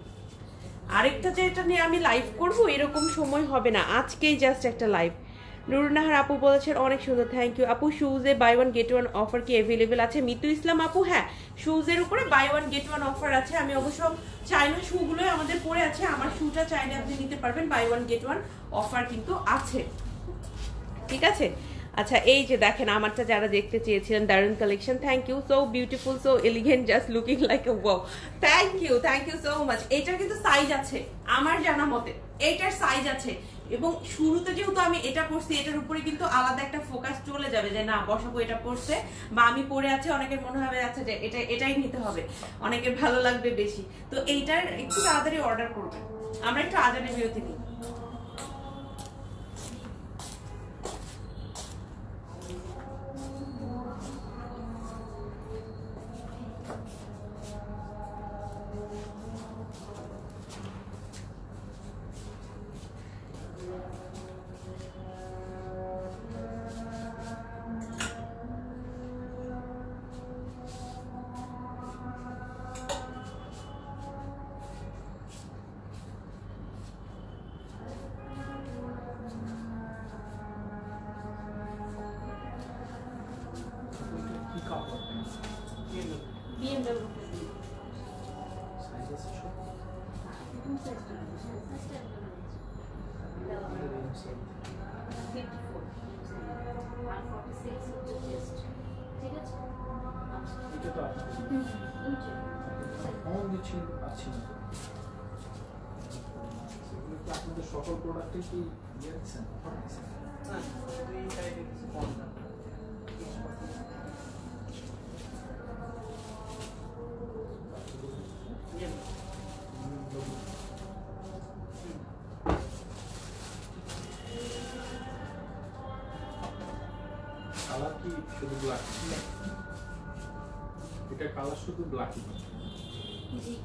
আরেকটা যে এটা নিয়ে আমি লাইভ করবো এরকম সময় হবে না। আজকেই জাস্ট একটা লাইভ। নুরুন্নাহার আপু বলেছেন অনেক সুন্দর, থ্যাংক ইউ আপু। Shoes buy one get one offer কি অ্যাভেলেবেল আছে? মিতু ইসলাম আপু, হ্যাঁ, শুজের উপরে buy one get one offer আছে। আমি অবশ্য চাইনা শুগুলোই আমাদের পরে আছে। আমার শুটা চাইলে আপনি নিতে পারবেন, buy one get one offer কিন্তু আছে। ঠিক আছে। আচ্ছা, এই যে দেখেন আমারটা যারা দেখতে চেয়েছিলেন, দারুন collection. Thank you, so beautiful, so elegant, just looking like a wow. Thank you so much. এটার কিন্তু সাইজ আছে আমার জানা মতে, এটার সাইজ আছে। এবং শুরুতে যেহেতু আমি এটা পরছি, এটার উপরে কিন্তু আলাদা একটা ফোকাস চলে যাবে যে না বসাবো এটা পরছে বা আমি পরে আছি। অনেকের মনে হবে আচ্ছা যে এটাই নিতে হবে, অনেকের ভালো লাগবে বেশি। তো এইটার একটু তাড়াতাড়ি অর্ডার করবেন। আমরা একটু আজানের বিরতি নিই। সকল প্রোডাক্টে কি ইয়ে দিচ্ছেন? কালার কি শুধু ব্ল্যাক? এটা কালার শুধু ব্ল্যাকই? জি।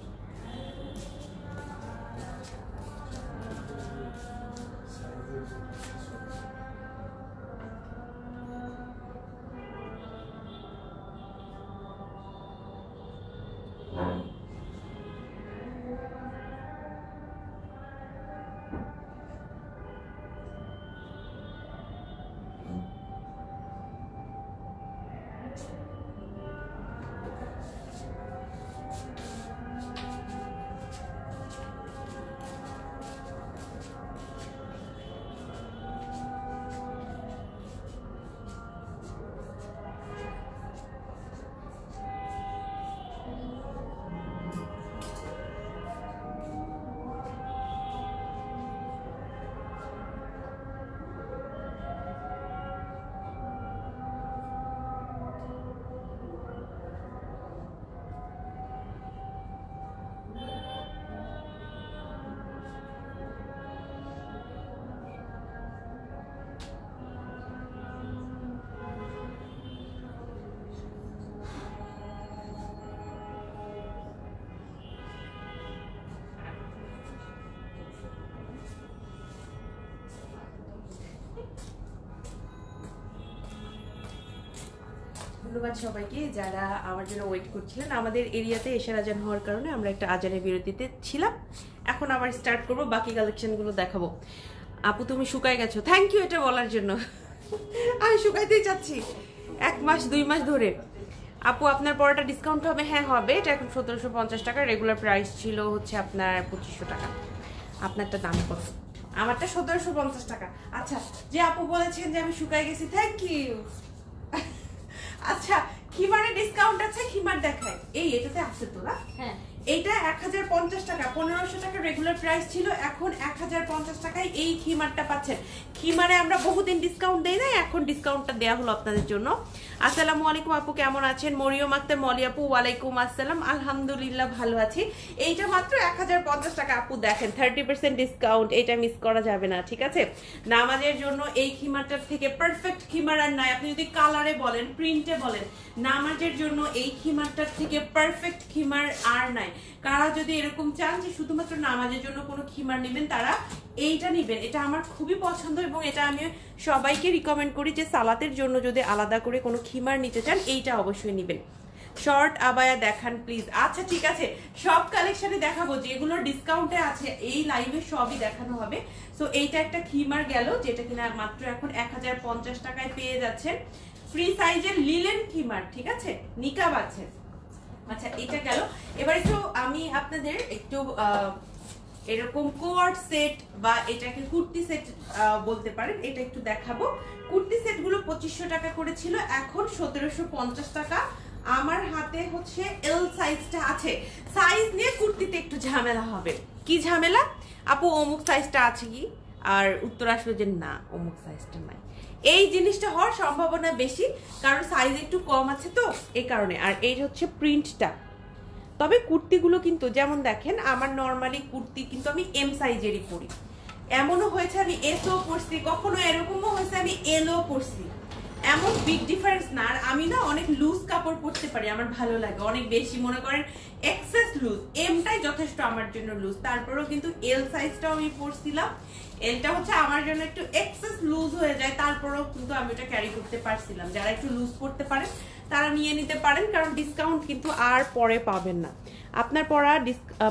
ধন্যবাদ সবাইকে যারা আমার জন্য ওয়েট করছিলেন। আমাদের এরিয়াতে এশার আজান হওয়ার কারণে আমরা একটা আজানের বিরতিতে ছিলাম, এখন আবার স্টার্ট করব, বাকি কালেকশনগুলো দেখাবো। আপু তুমি শুকায় গেছো, থ্যাংক ইউ এটা বলার জন্য। আমি শুকাইতেই চাচ্ছি 1 মাস 2 মাস ধরে। আপু আপনার পড়াটা ডিসকাউন্ট হবে? হ্যাঁ হবে, এটা এখন 1750 টাকা, রেগুলার প্রাইস ছিল হচ্ছে আপনার 2500 টাকা। আপনারটা দাম কত? আমারটা 1750 টাকা। আচ্ছা, যে আপু বলেছেন যে আমি শুকায় গেছি, থ্যাংক ইউ। আচ্ছা, খিমারে ডিসকাউন্ট আছে, খিমার দেখায়। এই এটাতে আছে তো না? হ্যাঁ, এইটা 1050 টাকা, 1500 টাকা রেগুলার প্রাইস ছিল, এখন 1050 টাকায় এই খিমারটা পাচ্ছেন। খিমারে আমরা বহুদিন ডিসকাউন্ট দেই না, এখন ডিসকাউন্টটা দেয়া হলো আপনাদের জন্য। আসসালামু আলাইকুম আপু, কেমন আছেন? মরিয়ম আক্তার মলি আপু, ওয়ালাইকুম আসসালাম, আলহামদুলিল্লাহ ভালো আছি। এইটা মাত্র 1050 টাকা আপু, দেখেন 30% ডিসকাউন্ট, এটা মিস করা যাবে না, ঠিক আছে? নামাজের জন্য এই খিমারটার থেকে পারফেক্ট খিমার আর নাই। আপনি যদি কালারে বলেন, প্রিন্টে বলেন, নামাজের জন্য এই খিমারটার থেকে পারফেক্ট খিমার আর নাই। কারা যদি এরকম চান যে শুধুমাত্র নামাজের জন্য কোনো খিমার নেবেন, তারা এইটা নেবেন। এটা আমার খুবই পছন্দ এবং এটা আমি সবাইকে রিকমেন্ড করি যে সালাতের জন্য যদি আলাদা করে কোনো খিমার নিতে চান, এইটা অবশ্যই নেবেন। শর্ট আবায়া দেখান প্লিজ। আচ্ছা ঠিক আছে, সব কালেকশনে দেখাবো, যেগুলো ডিসকাউন্টে আছে এই লাইভে সবই দেখানো হবে। সো এইটা একটা খিমার গেল, যেটা কিনা মাত্র এখন 1050 টাকায় পেয়ে যাচ্ছেন। ফ্রি সাইজের লিলেন খিমার, ঠিক আছে, নিকাব আছে। আচ্ছা এটা গেল। এবার একটু আমি আপনাদের একটু এরকম কোয়ার্ড সেট বা এটাকে কুর্তি সেট বলতে পারেন, এটা একটু দেখাবো। কুর্তি সেট গুলো 2500 টাকা করেছিল, এখন 1750 টাকা। আমার হাতে হচ্ছে এল সাইজটা আছে। সাইজ নিয়ে কুর্তিতে একটু ঝামেলা হবে। কি ঝামেলা? আপু অমুক সাইজটা আছে কি, আর উত্তর আসলো যে না অমুক সাইজটা নাই। এই জিনিসটা হওয়ার সম্ভাবনা বেশি, কারণ সাইজ একটু কম আছে তো এই কারণে। আর এই হচ্ছে প্রিন্টটা। তবে কুর্তিগুলো কিন্তু যেমন দেখেন, আমার নর্মালি কুর্তি কিন্তু আমি এম সাইজেরই পরি। এমনও হয়েছে আমি এসও পরছি, কখনো এরকমও হয়েছে আমি এলও পরছি। এমন বিগ ডিফারেন্স না। আর আমি না অনেক লুজ কাপড় পরতে পারি, আমার ভালো লাগে অনেক বেশি, মনে করেন এক্সেস লুজ। এমটাই যথেষ্ট আমার জন্য লুজ, তারপরেও কিন্তু এল সাইজটাও আমি পরছিলাম। এলটা হচ্ছে আমার জন্য একটু এক্সেস লুজ হয়ে যায়, তারপরেও কিন্তু আমি ওটা ক্যারি করতে পারছিলাম। যারা একটু লুজ পরতে পারেন তারা নিয়ে নিতে পারেন, কারণ ডিসকাউন্ট কিন্তু আর পরে পাবেন না। আপনার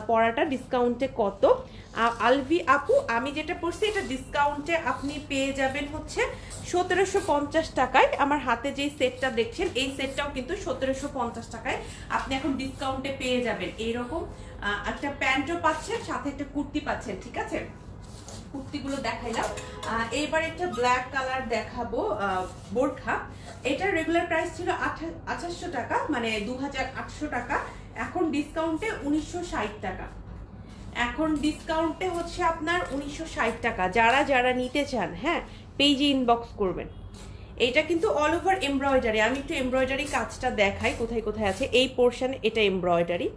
পড়াটা ডিসকাউন্টে কত? আলভি আপু আমি যেটা পড়ছি এটা ডিসকাউন্টে আপনি পেয়ে যাবেন হচ্ছে 1750 টাকায়। আমার হাতে যেই সেটটা দেখছেন এই সেটটাও কিন্তু 1750 টাকায় আপনি এখন ডিসকাউন্টে পেয়ে যাবেন। এইরকম একটা প্যান্টও পাচ্ছেন, সাথে একটা কুর্তি পাচ্ছেন, ঠিক আছে? কুর্তিগুলো দেখাইলাম। এইবার একটা ব্ল্যাক কালার দেখাবো, বোরখা। এটার রেগুলার প্রাইস ছিল 2800 টাকা, মানে 2800 টাকা। এখন ডিসকাউন্টে 1960 টাকা। এখন ডিসকাউন্টে হচ্ছে আপনার 1960 টাকা। যারা যারা নিতে চান, হ্যাঁ, পেজে ইনবক্স করবেন। এটা কিন্তু অল ওভার এমব্রয়ডারি। আমি একটু এমব্রয়ডারি কাজটা দেখাই কোথায় কোথায় আছে। এই পোর্শনে এটা এমব্রয়ডারি,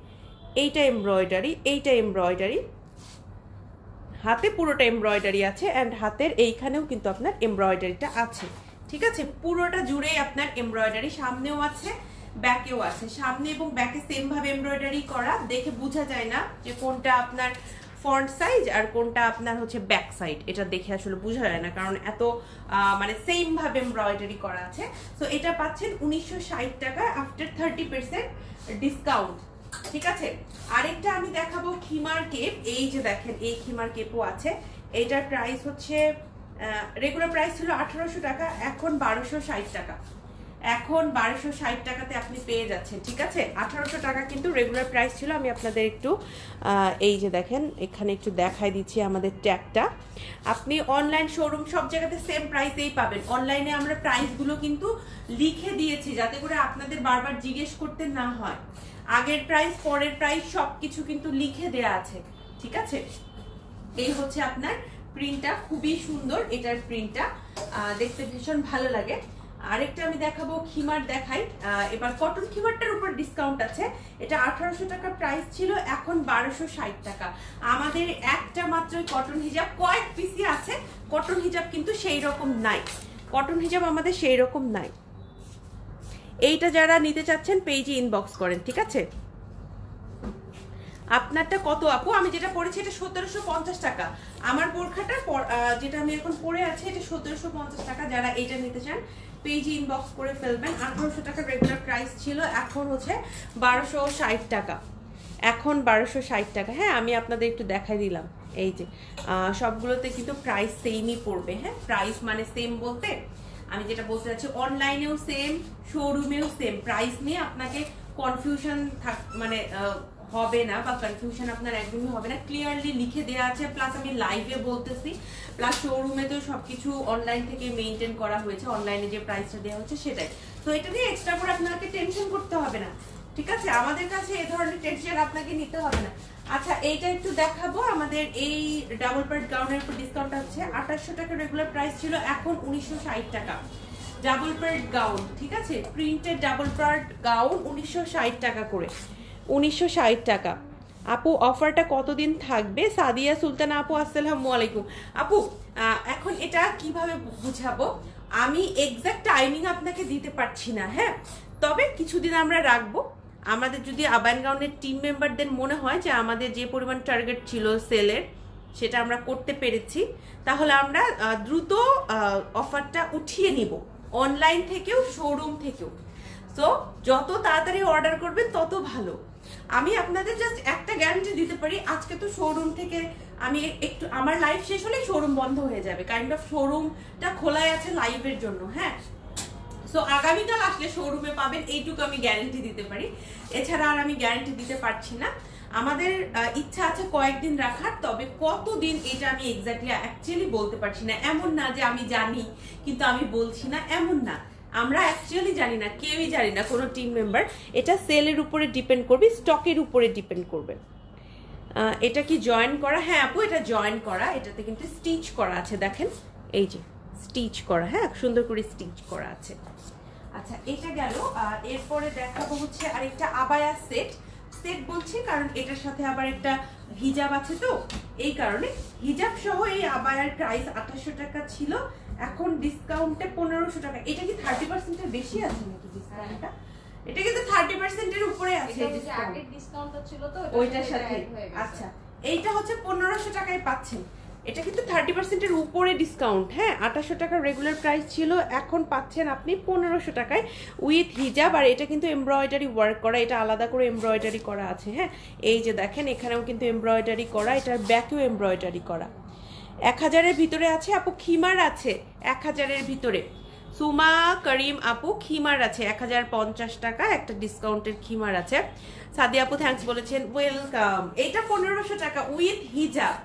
এইটা এমব্রয়ডারি, এইটা এমব্রয়ডারি, হাতে পুরোটা এমব্রয়ডারি আছে, অ্যান্ড হাতের এইখানেও কিন্তু আপনার এমব্রয়ডারিটা আছে, ঠিক আছে? পুরোটা জুড়েই আপনার এমব্রয়ডারি, সামনেও আছে ব্যাকেও আছে। সামনে এবং ব্যাকে সেম ভাবে এমব্রয়ডারি করা, দেখে বোঝা যায় না যে কোনটা আপনার ফ্রন্ট সাইজ আর কোনটা আপনার হচ্ছে ব্যাক সাইড। এটা দেখে আসলে বোঝা যায় না, কারণ এত মানে সেম ভাবে এমব্রয়ডারি করা আছে। সো এটা পাচ্ছেন 1960 টাকা আফটার 30% ডিসকাউন্ট, ঠিক আছে? আরেকটা আমি দেখাবো খিমার কেপ। এই যে দেখেন, এই খিমার কেপও আছে। এইটার প্রাইস হচ্ছে রেগুলার প্রাইস ছিল 1800 টাকা, এখন 1260 টাকা। এখন 1260 টাকাতে আপনি পেয়ে যাচ্ছেন, ঠিক আছে? 1800 টাকা কিন্তু রেগুলার প্রাইস ছিল। আমি আপনাদের একটু এই যে দেখেন, এখানে একটু দেখাই দিচ্ছি আমাদের ট্যাগটা। আপনি অনলাইন শোরুম সব জায়গাতে সেম প্রাইসেই পাবেন। অনলাইনে আমরা প্রাইসগুলো কিন্তু লিখে দিয়েছি যাতে করে আপনাদের বারবার জিজ্ঞেস করতে না হয়। আগের প্রাইস, পরের প্রাইস সবকিছু কিন্তু লিখে দেয়া আছে, ঠিক আছে? এই হচ্ছে আপনার প্রিন্টটা, খুবই সুন্দর। এটার প্রিন্টটা দেখতে ভীষণ ভালো লাগে। আরেকটা আমি দেখাবো, খিমার দেখাই। এবার কটন খিমারটার উপর ডিসকাউন্ট আছে। এটা 1800 টাকা প্রাইস ছিল, এখন 1260 টাকা। আমাদের একটা মাত্র কটন হিজাব কয়েক পিসি আছে। কটন হিজাব কিন্তু সেই রকম নাই, কটন হিজাব আমাদের সেই রকম নাই। এইটা যারা নিতে চাচ্ছেন পেজে ইনবক্স করেন, ঠিক আছে? আপনারটা কত আপু? আমি যেটা পরেছি এটা 1750 টাকা। আমার বোরখাটা যেটা আমি এখন পরে আছি এটা 1750 টাকা। যারা এটা নিতে চান পেজে ইনবক্স করে ফেলবেন। 1800 টাকা রেগুলার প্রাইস ছিল, এখন হচ্ছে 1260 টাকা। এখন 1260 টাকা। হ্যাঁ, আমি আপনাদের একটু দেখাই দিলাম। এই যে সবগুলোতে কিন্তু প্রাইস সেমই পড়বে। হ্যাঁ, প্রাইস মানে সেম বলতে আমি যেটা বলতে চাচ্ছি অনলাইনেও সেম, শোরুমেও সেম প্রাইস নিয়ে আপনাকে কনফিউশন মানে হবে না, বা কনফিউশন আপনার একদমই হবে না। ক্লিয়ারলি লিখে দেওয়া আছে, প্লাস আমি লাইভে বলতেছি, প্লাস শোরুমে তো সবকিছু অনলাইন থেকে মেনটেন করা হয়েছে, অনলাইনে যে প্রাইসটা দেওয়া হচ্ছে সেটাই। তো এটা নিয়ে এক্সট্রা করে আপনাকে টেনশন করতে হবে না, ঠিক আছে? আমাদের কাছে এই ধরনের টেনশন আপনাকে নিতে হবে না। আচ্ছা, এইটা একটু দেখাবো। আমাদের এই ডাবল পার্ট গাউনের উপর ডিসকাউন্ট আছে। 2800 টাকা রেগুলার প্রাইস ছিল, এখন 1960 টাকা। ডাবল পার্ট গাউন, ঠিক আছে, প্রিন্টেড ডাবল পার্ট গাউন 1960 টাকা করে, 1960 টাকা। আপু অফারটা কতদিন থাকবে? সাদিয়া সুলতানা আপু আসসালামু আলাইকুম। আপু এখন এটা কিভাবে বুঝাবো, আমি এক্সাক্ট টাইমিং আপনাকে দিতে পারছি না। হ্যাঁ, তবে কিছুদিন আমরা রাখবো। আমাদের যদি আবায়ান গাউনের টিম মেম্বারদের মনে হয় যে আমাদের যে পরিমাণ টার্গেট ছিল সেলের সেটা আমরা করতে পেরেছি, তাহলে আমরা দ্রুত অফারটা উঠিয়ে নিব, অনলাইন থেকেও শোরুম থেকেও। সো যত তাড়াতাড়ি অর্ডার করবেন তত ভালো। আমি আপনাদের জাস্ট একটা গ্যারান্টি দিতে পারি, আজকে তো শোরুম থেকে আমি একটু আমার লাইভ শেষ হলেই শোরুম বন্ধ হয়ে যাবে, কাইন্ড অফ শোরুমটা খোলাই আছে লাইভের জন্য। হ্যাঁ, সো আগামীকাল আসলে শোরুমে পাবেন, এইটুকু আমি গ্যারান্টি দিতে পারি, এছাড়া আর আমি গ্যারান্টি দিতে পারছি না। আমাদের ইচ্ছা আছে কয়েকদিন রাখার, তবে কতদিন এটা আমি এক্স্যাক্টলি অ্যাকচুয়ালি বলতে পারছি না। এমন না যে আমি জানি কিন্তু আমি বলছি না, এমন না। আমরা অ্যাকচুয়ালি জানি না, কেউই জানি না, কোনো টিম মেম্বার। এটা সেলের উপরে ডিপেন্ড করবে, স্টকের উপরে ডিপেন্ড করবে। এটা কি জয়েন করা? হ্যাঁ আপু, এটা জয়েন করা, এটাতে কিন্তু স্টিচ করা আছে, দেখেন এই যে স্টিচ করা। হ্যাঁ, সুন্দর করে স্টিচ করা আছে। আচ্ছা, এটা গেল। এরপরে দেখাবো হচ্ছে আরেকটা আবায়া সেট। সেট বলছি কারণ এটার সাথে আবার একটা হিজাব আছে, তো এই কারণে হিজাব সহ এই আবায়ার প্রাইস 2800 টাকা ছিল, এখন ডিসকাউন্টে 1500 টাকা। এটা কি 30% এর বেশি আছে নাকি ডিসকাউন্টটা? এটা কিন্তু 30% এর উপরে আছে ডিসকাউন্ট, আগের ডিসকাউন্টটা ছিল তো ওইটার সাথে। আচ্ছা, এইটা হচ্ছে 1500 টাকায় পাচ্ছেন। এটা কিন্তু 30% এর উপরে ডিসকাউন্ট। হ্যাঁ, 2800 টাকা রেগুলার প্রাইস ছিল, এখন পাচ্ছেন আপনি 1500 টাকায় উইথ হিজাব। আর এটা কিন্তু এমব্রয়ডারি ওয়ার্ক করা, এটা আলাদা করে এমব্রয়ডারি করা আছে। হ্যাঁ, এই যে দেখেন এখানেও কিন্তু এমব্রয়ডারি করা, এটার ব্যাকেও এমব্রয়ডারি করা। 1000-এর ভিতরে আছে আপু, খিমার আছে 1000-এর ভিতরে। সুমা করিম আপু, খিমার আছে 1050 টাকা, একটা ডিসকাউন্টের খিমার আছে। সাদিয়া আপু থ্যাঙ্কস বলেছেন, ওয়েলকাম। এটা 1500 টাকা উইথ হিজাব,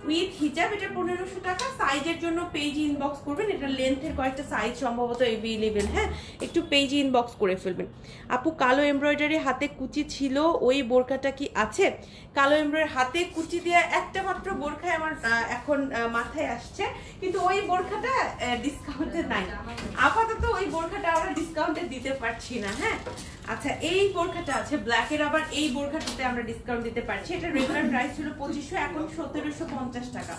উইথ হিজাব এটা 1500 টাকা। সাইজের জন্য পেজ ইনবক্স করবেন, এটা লেন্থের কয়েকটা সাইজ সম্ভবত এভেলেবেল। হ্যাঁ, একটু পেজ ইনবক্স করে ফেলবেন। আপু কালো এমব্রয়ডারি হাতে কুচি ছিল, ওই বোরকাটা কি আছে? কালো এমব্রয়ডারি হাতে কুচি দেওয়া একটা মাত্র বোরখায় আমার এখন মাথায় আসছে, কিন্তু ওই বোরখাটা ডিসকাউন্টে নাই আপাতত, ওই বোরখাটা আমরা ডিসকাউন্টে দিতে পারছি না। হ্যাঁ, আচ্ছা, এই বোরখাটা আছে ব্ল্যাকের, আবার এই বোরখাটাতে আমরা ডিসকাউন্ট দিতে পারছি। এটা রেগুলার প্রাইস ছিল 2500, এখন 1750 টাকা,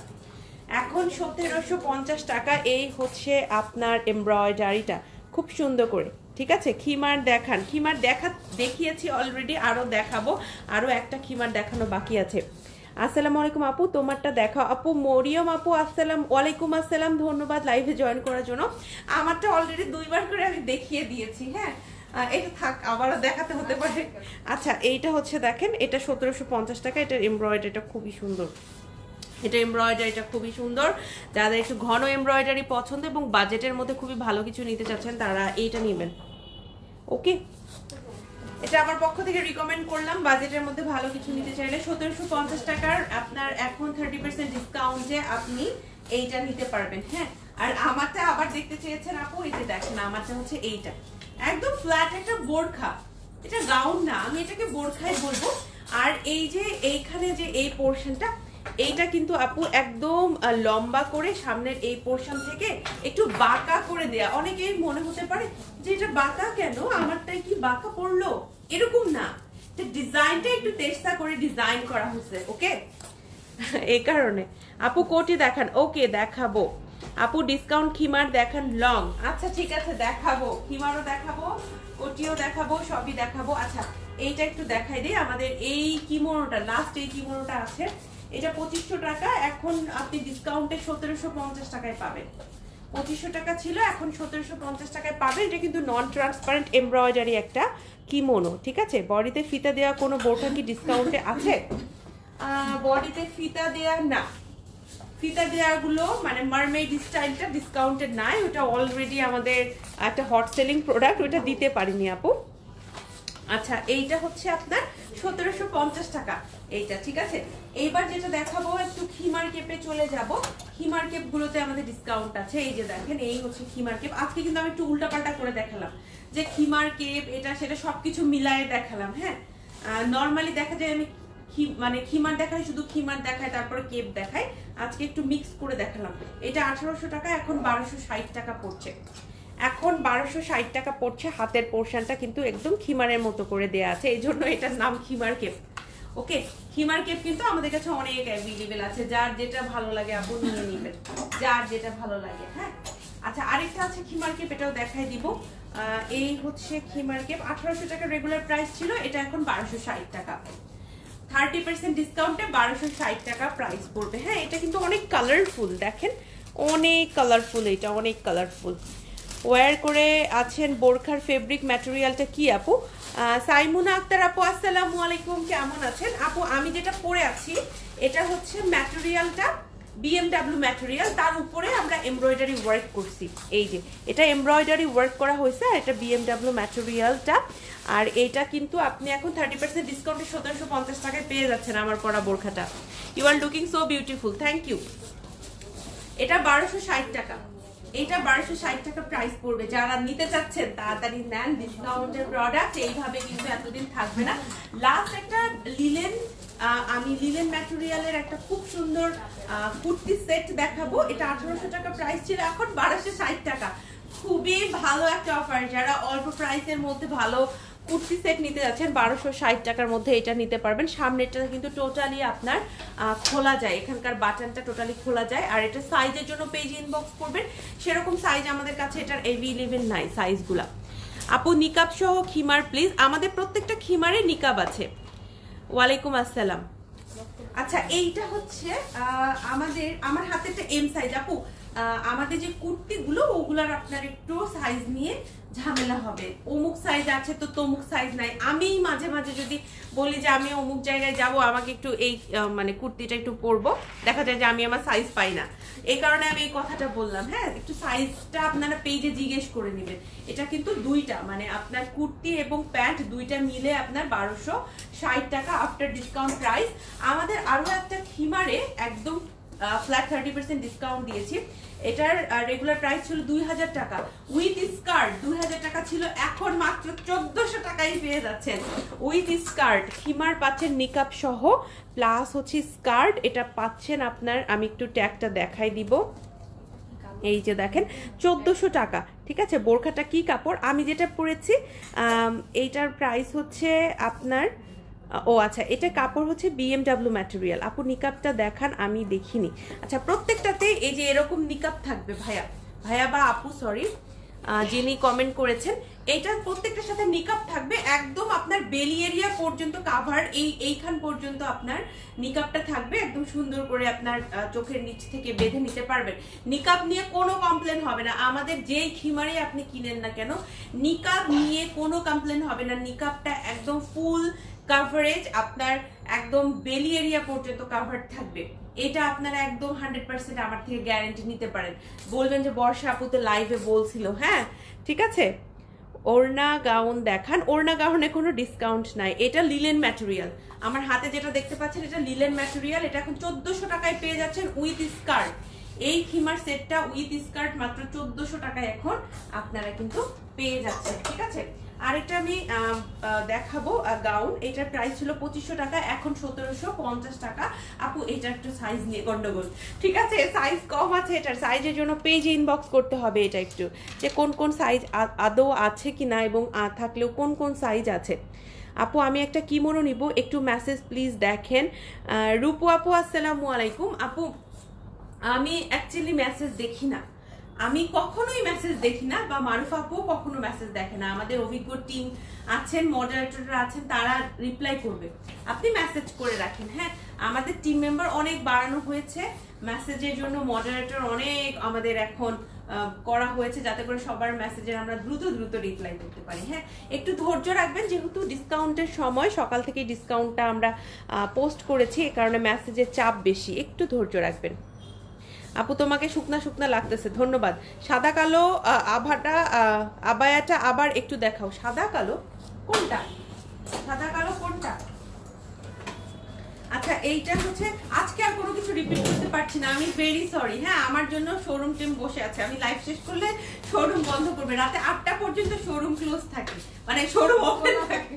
এখন 1750 টাকা। এই হচ্ছে আপনার এমব্রয়ডারিটা, খুব সুন্দর করে। ঠিক আছে, খিমার দেখান। খিমার দেখিয়েছি অলরেডি, আরো দেখাবো, আরো একটা খিমার দেখানো বাকি আছে। আসসালামু আলাইকুম আপু, তোমারটা দেখাও। আপু মরিয়ম আপু ওয়ালাইকুম আসসালাম, ধন্যবাদ লাইভে জয়েন করার জন্য। আমারটা অলরেডি 2বার করে আমি দেখিয়ে দিয়েছি। হ্যাঁ, এটা থাক, আবারও দেখাতে হতে পারে। আচ্ছা, এইটা হচ্ছে দেখেন, এটা 1750 টাকা। এটার এমব্রয়ডারিটা খুবই সুন্দর, এটা এমব্রয়ডারিটা খুবই সুন্দর। যাদের একটু ঘন এমব্রয়ডারি পছন্দ এবং বাজেটের মধ্যে খুবই ভালো কিছু নিতে চাচ্ছেন তারা এইটা নেবেন। ওকে, এটা আমার পক্ষ থেকে রিকমেন্ড করলাম। বাজেটের মধ্যে ভালো কিছু নিতে চাইলে 1750 টাকার আপনার এখন 30% ডিসকাউন্টে আপনি এইটা নিতে পারবেন। হ্যাঁ, আর আমারটা আবার দেখতে চেয়েছেন আপু, এই যে দেখেন আমারটা হচ্ছে এইটা একদম ফ্ল্যাট একটা বোরখা, এটা গাউন না, আমি এটাকে বোরখাই বলবো। আর এই যে এইখানে যে এই পোর্শনটা, এইটা কিন্তু আপু একদম লম্বা করে সামনের এই পোর্শন থেকে একটু বাঁকা করে দেয়া। অনেকেই মনে হতে পারে যে এটা বাঁকা কেন, আমারটাই কি বাঁকা পড়লো, এরকম না, ডিজাইনটা একটু তেস্তা করে ডিজাইন করা হয়েছে। ওকে, এই কারণে আপু কোটি দেখান। ওকে, দেখাবো আপু। ডিসকাউন্ট খিমার দেখান লং। আচ্ছা ঠিক আছে, দেখাবো, খিমারও দেখাবো, কোটিও দেখাবো, সবই দেখাবো। আচ্ছা, এইটা একটু দেখাই দিই, আমাদের এই কিমোনোটা লাস্ট এই কিমোনোটা আছে, এটা 2500 টাকা, এখন আপনি ডিসকাউন্টে 1750 টাকায় পাবেন। 2500 টাকা ছিল, এখন 1750 টাকায় পাবেন। এটা কিন্তু নন ট্রান্সপারেন্ট এমব্রয়ডারি একটা কিমোনো, ঠিক আছে। বডিতে ফিতা দেওয়া কোনো বোরকা কি ডিসকাউন্টে আছে? বডিতে ফিতা দেওয়া না, ফিতা দেওয়াগুলো মানে মারমেড স্টাইলটা ডিসকাউন্টেড নাই, ওটা অলরেডি আমাদের একটা হট সেলিং প্রোডাক্ট, ওটা দিতে পারিনি আপু। আচ্ছা, এইটা হচ্ছে আপনার 1750 টাকা এইটা, ঠিক আছে। এইবার যেটা দেখাবো একটু খিমার কেপে চলে যাব। খিমার কেপ গুলোতে আমাদের ডিসকাউন্ট আছে। এই যে দেখেন, এই হচ্ছে খিমার কেপ। আজকে কিন্তু আমি একটু উল্টাপাল্টা করে দেখালাম, যে খিমার কেপ এটা সেটা সবকিছু মিলায়ে দেখালাম। হ্যাঁ, নর্মালি দেখা যায় আমি মানে খিমার দেখাই, শুধু খিমার দেখায় তারপরে কেপ দেখায়, আজকে একটু মিক্স করে দেখালাম। এটা 1800 টাকা, এখন 1260 টাকা পড়ছে। এখন 1260 টাকা পড়ছে। হাতের পোর্শনটা কিন্তু একদম খিমারের মতো করে দেয়া আছে, এই জন্য এটার নাম খিমার কেপ। ওকে, খিমার কেপ কিন্তু আমাদের কাছে অনেক অ্যাভেলেবেল আছে, যার যেটা ভালো লাগে আপু নিয়ে নেবেন, যার যেটা ভালো লাগে। হ্যাঁ, আচ্ছা, আরেকটা আছে খিমার কেপ, এটাও দেখাই দিব। এই হচ্ছে খিমার কেপ, 1800 টাকা রেগুলার প্রাইস ছিল, এটা এখন 1260 টাকা। 30% ডিসকাউন্টে 1260 টাকা প্রাইস পড়বে। হ্যাঁ, এটা কিন্তু অনেক কালারফুল, দেখেন অনেক কালারফুল, এটা অনেক কালারফুল। ওয়্যার করে আছেন বোরখার ফেব্রিক ম্যাটেরিয়ালটা কি আপু? সাইমুনা আক্তার আপু, আসসালামু আলাইকুম, কেমন আছেন আপু? আমি যেটা পরে আছি এটা হচ্ছে ম্যাটেরিয়ালটা BMW ম্যাটেরিয়াল, তার উপরে আমরা এমব্রয়ডারি ওয়ার্ক করছি। এই যে এটা এমব্রয়ডারি ওয়ার্ক করা হয়েছে, আর এটা BMW ম্যাটেরিয়ালটা। আর এইটা কিন্তু আপনি এখন 30% ডিসকাউন্টে 1750 টাকায় পেয়ে যাচ্ছেন আমার পরা বোরখাটা। You are looking so beautiful, thank you. এটা 1260 টাকা, এটা 1260 টাকা প্রাইস পড়বে। যারা নিতে চাচ্ছেন তাড়াতাড়ি নেন, ডিসকাউন্টের প্রোডাক্ট এইভাবে কিন্তু এতদিন থাকবে না। লাস্ট একটা লিলেন, আমি লিলেন ম্যাটেরিয়ালের একটা খুব সুন্দর কুর্তি সেট দেখাবো। এটা 1800 টাকা প্রাইস ছিল, এখন 1260 টাকা। খুবই ভালো একটা অফার, যারা অল্প প্রাইসের মধ্যে ভালো কুর্তি সেট নিতে যাচ্ছেন 1260 টাকার মধ্যে এটা নিতে পারবেন। সামনেটা কিন্তু টোটালি আপনার খোলা যায়, এখানকার বাটনটা টোটালি খোলা যায়। আর এটা সাইজের জন্য পেজ ইনবক্স করবেন, সেরকম সাইজ আমাদের কাছে এটার অ্যাভেলেবল নাই সাইজগুলা। আপু নিকাব সহ খিমার প্লিজ। আমাদের প্রত্যেকটা খিমারে নিকাব আছে। ওয়ালাইকুম আসসালাম। আচ্ছা, এইটা হচ্ছে আমার হাতে একটা এম সাইজ আপু। আমাদের যে কুর্তিগুলো ওগুলার আপনার একটু সাইজ নিয়ে ঝামেলা হবে, অমুক সাইজ আছে তো তমুক সাইজ নাই। আমি মাঝে মাঝে যদি বলি যে আমি অমুক জায়গায় যাব, আমাকে একটু এই মানে কুর্তিটা একটু পরবো, দেখা যায় যে আমি আমার সাইজ পাই না, এই কারণে আমি এই কথাটা বললাম। হ্যাঁ, একটু সাইজটা আপনারা পেজে জিজ্ঞেস করে নেবেন। এটা কিন্তু দুইটা মানে আপনার কুর্তি এবং প্যান্ট দুইটা মিলে আপনার 1260 টাকা আফটার ডিসকাউন্ট প্রাইস। আমাদের আরো একটা খিমারে একদম ফ্ল্যাট 30% ডিসকাউন্ট দিয়েছি। এটার রেগুলার প্রাইস ছিল 2000 টাকা, উইথ স্কার্ট 2000 টাকা ছিল, এখন মাত্র 1400 টাকায় পেয়ে যাচ্ছেন উইথ স্কার্ট। খিমার পাচ্ছেন নিকাব সহ প্লাস হচ্ছে স্কার্ট, এটা পাচ্ছেন আপনার, আমি একটু ট্যাগটা দেখাই দিব। এই যে দেখেন 1400 টাকা, ঠিক আছে। বোরখাটা কি কাপড়, আমি যেটা পরেছি এইটার প্রাইস হচ্ছে আপনার, ও আচ্ছা, এটা কাপড় হচ্ছে BMW ম্যাটেরিয়াল। আপু নিকাবটা দেখান, আমি দেখিনি। আচ্ছা, প্রত্যেকটাতে এই যে এরকম নিকাব থাকবে ভাইয়া বা আপু, সরি, যিনি কমেন্ট করেছেন, এইটার প্রত্যেকটার সাথে নিকাব থাকবে। একদম আপনার বেলি এরিয়া পর্যন্ত কাভার, এইখান পর্যন্ত আপনার নিকাবটা থাকবে, একদম সুন্দর করে আপনার চোখের নিচ থেকে বেঁধে নিতে পারবেন। নিকাব নিয়ে কোনো কমপ্লেন হবে না, আমাদের যেই খিমারে আপনি কিনেন না কেন নিকাব নিয়ে কোনো কমপ্লেন হবে না। নিকাবটা একদম ফুল কাভারেজ, আপনার একদম বেলি এরিয়া পর্যন্ত কাভার থাকবে। এটা আপনারা একদম 100% আমার থেকে গ্যারান্টি নিতে পারেন। বলবেন যে বর্ষা আপু তো লাইভে বলছিল, হ্যাঁ ঠিক আছে। ওড়না গাউন দেখান, ওড়না গাউনে কোনো ডিসকাউন্ট নাই, এটা লিলেন ম্যাটেরিয়াল। আমার হাতে যেটা দেখতে পাচ্ছেন এটা লিলেন ম্যাটেরিয়াল, এটা এখন 1400 টাকায় পেয়ে যাচ্ছেন উইথ স্কার্ট। এই খিমার সেটটা উইথ স্কার্ট মাত্র 1400 টাকায় এখন আপনারা কিন্তু পেয়ে যাচ্ছেন, ঠিক আছে। আরেকটা আমি দেখাবো গাউন, এটার প্রাইস ছিল 2500 টাকা, এখন 1750 টাকা। আপু এটা একটু সাইজ নিয়ে গন্ডগোল, ঠিক আছে, সাইজ কম আছে, এটার সাইজের জন্য পেজে ইনবক্স করতে হবে এটা একটু, যে কোন কোন সাইজ আদৌ আছে কিনা এবং থাকলেও কোন কোন সাইজ আছে। আপু আমি একটা কিমোনো নিব, একটু মেসেজ প্লিজ দেখেন। রূপু আপু আসসালামু আলাইকুম। আপু আমি অ্যাকচুয়ালি মেসেজ দেখি না, আমি কখনোই মেসেজ দেখি না, বা মারুফা আপু কখনো মেসেজ দেখে না। আমাদের অভিজ্ঞ টিম আছেন, মডারেটররা আছেন, তারা রিপ্লাই করবে। আপনি মেসেজ করে রাখেন। হ্যাঁ, আমাদের টিম মেম্বার অনেক বাড়ানো হয়েছে, মেসেজের জন্য মডারেটর অনেক আমাদের এখন করা হয়েছে, যাতে করে সবার মেসেজের আমরা দ্রুত রিপ্লাই করতে পারি। হ্যাঁ, একটু ধৈর্য রাখবেন, যেহেতু ডিসকাউন্টের সময়, সকাল থেকে ডিসকাউন্টটা আমরা পোস্ট করেছি, এ কারণে মেসেজের চাপ বেশি, একটু ধৈর্য রাখবেন। আপু তোমাকে শুকনা শুকনা লাগতেছে, ধন্যবাদ। সাদা কালো আবায়াটা আবার একটু দেখাও। সাদা কালো কোনটা? সাদা কালো কোনটা? আচ্ছা, এইটা হচ্ছে, আজকে আর কোনো কিছু রিপিট করতে পারছি না, আমি ভেরি সরি। হ্যাঁ, আমার জন্য শোরুম টিম বসে আছে, আমি লাইভ শেষ করলে শোরুম বন্ধ করবে। রাতে 8টা পর্যন্ত শোরুম ক্লোজ থাকে, মানে শোরুম ওপেন থাকে।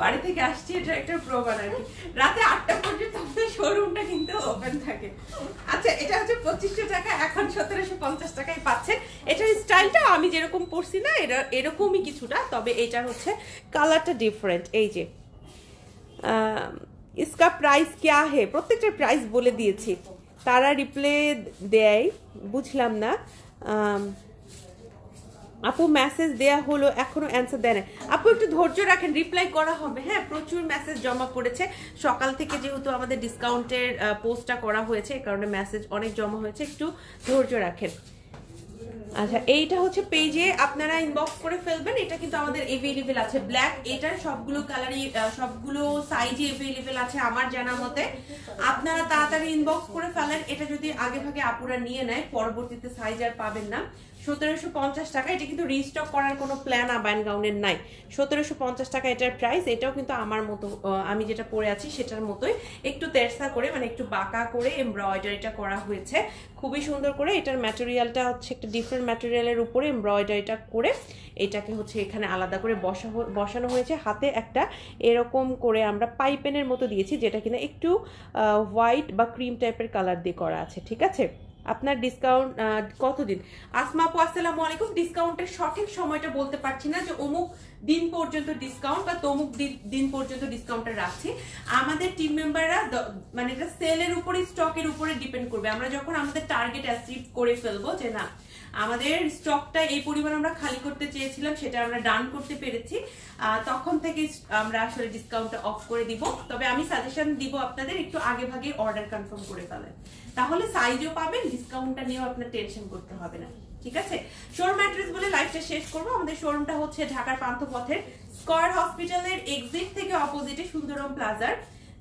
বাড়ি থেকে আসছি, এটা একটা প্রমাণ আর কি। রাতে 8টা পর্যন্ত আমাদের শোরুমটা কিন্তু ওপেন থাকে। আচ্ছা, এটা হচ্ছে 2500 টাকা, এখন 1750 টাকায় পাচ্ছেন। এটার স্টাইলটা আমি যেরকম পরছি না, এটা এরকমই কিছুটা, তবে এটার হচ্ছে কালারটা ডিফারেন্ট। এই যে इसका प्राइस क्या है, প্রত্যেকটার প্রাইস বলে দিয়েছি। তারা রিপ্লাই দেয়, বুঝলাম না। আপু মেসেজ দেয়া হলো, এখনো অ্যান্সার দেয় না। আপু একটু ধৈর্য রাখেন, রিপ্লাই করা হবে। হ্যাঁ, প্রচুর মেসেজ জমা পড়েছে সকাল থেকে, যেহেতু আমাদের ডিসকাউন্টের পোস্টটা করা হয়েছে, এই কারণে মেসেজ অনেক জমা হয়েছে, একটু ধৈর্য রাখেন। আচ্ছা, এইটা হচ্ছে পেজে আপনারা ইনবক্স করে ফেলবেন। এটা কিন্তু আমাদের এভেইলেবল আছে ব্ল্যাক, এটার সবগুলো কালারই সবগুলো সাইজে এভেইলেবল আছে আমার জানা মতে। আপনারা তাড়াতাড়ি ইনবক্স করে ফেলেন। এটা যদি আগে ভাগে আপুরা নিয়ে নেয়, পরবর্তীতে সাইজ আর পাবেন না। 1750 টাকা, এটা কিন্তু রিস্টক করার কোনো প্ল্যান আবায়ন গাউনের নাই। 1750 টাকা এটার প্রাইস। এটাও কিন্তু আমার মতো, আমি যেটা পরে আছি সেটার মতোই, একটু তেরসা করে, মানে একটু বাঁকা করে এমব্রয়ডারিটা করা হয়েছে খুবই সুন্দর করে। এটার ম্যাটেরিয়ালটা হচ্ছে একটা ডিফারেন্ট ম্যাটেরিয়ালের উপরে এমব্রয়ডারিটা করে এটাকে হচ্ছে এখানে আলাদা করে বসানো হয়েছে। হাতে একটা এরকম করে আমরা পাইপেনের মতো দিয়েছি, যেটা কিনা একটু হোয়াইট বা ক্রিম টাইপের কালার দিয়ে করা আছে। ঠিক আছে, আপনার ডিসকাউন্ট কতদিন? আসমা আপু আসসালামু আলাইকুম। ডিসকাউন্টের সঠিক সময়টা বলতে পারছি না, যে অমুক দিন পর্যন্ত ডিসকাউন্ট বা তমুক দিন পর্যন্ত ডিসকাউন্টটা রাখছি। আমাদের টিম মেম্বাররা, মানে এটা সেলের উপরে, স্টকের উপরে ডিপেন্ড করবে। আমরা যখন আমাদের টার্গেট অ্যাচিভ করে ফেলবো, যে না আমাদের স্টকটা এই পরিমাণ আমরা খালি করতে চেয়েছিলাম, সেটা আমরা ডান করতে পেরেছি, তখন থেকে আমরা আসলে ডিসকাউন্টটা অফ করে দিব। তবে আমি সাজেশন দিব আপনাদের, একটু আগে ভাগে অর্ডার কনফার্ম করে ফেলেন, তাহলে সাইজও পাবেন, ডিসকাউন্টটা নিয়েও আপনার টেনশন করতে হবে না। ঠিক আছে, শোরুম অ্যাড্রেস বলে লাইভটা শেষ করবো। আমাদের শোরুমটা হচ্ছে ঢাকার পান্থপথের স্কয়ার হসপিটালের এক্সিট থেকে অপোজিটে সুন্দরম প্লাজার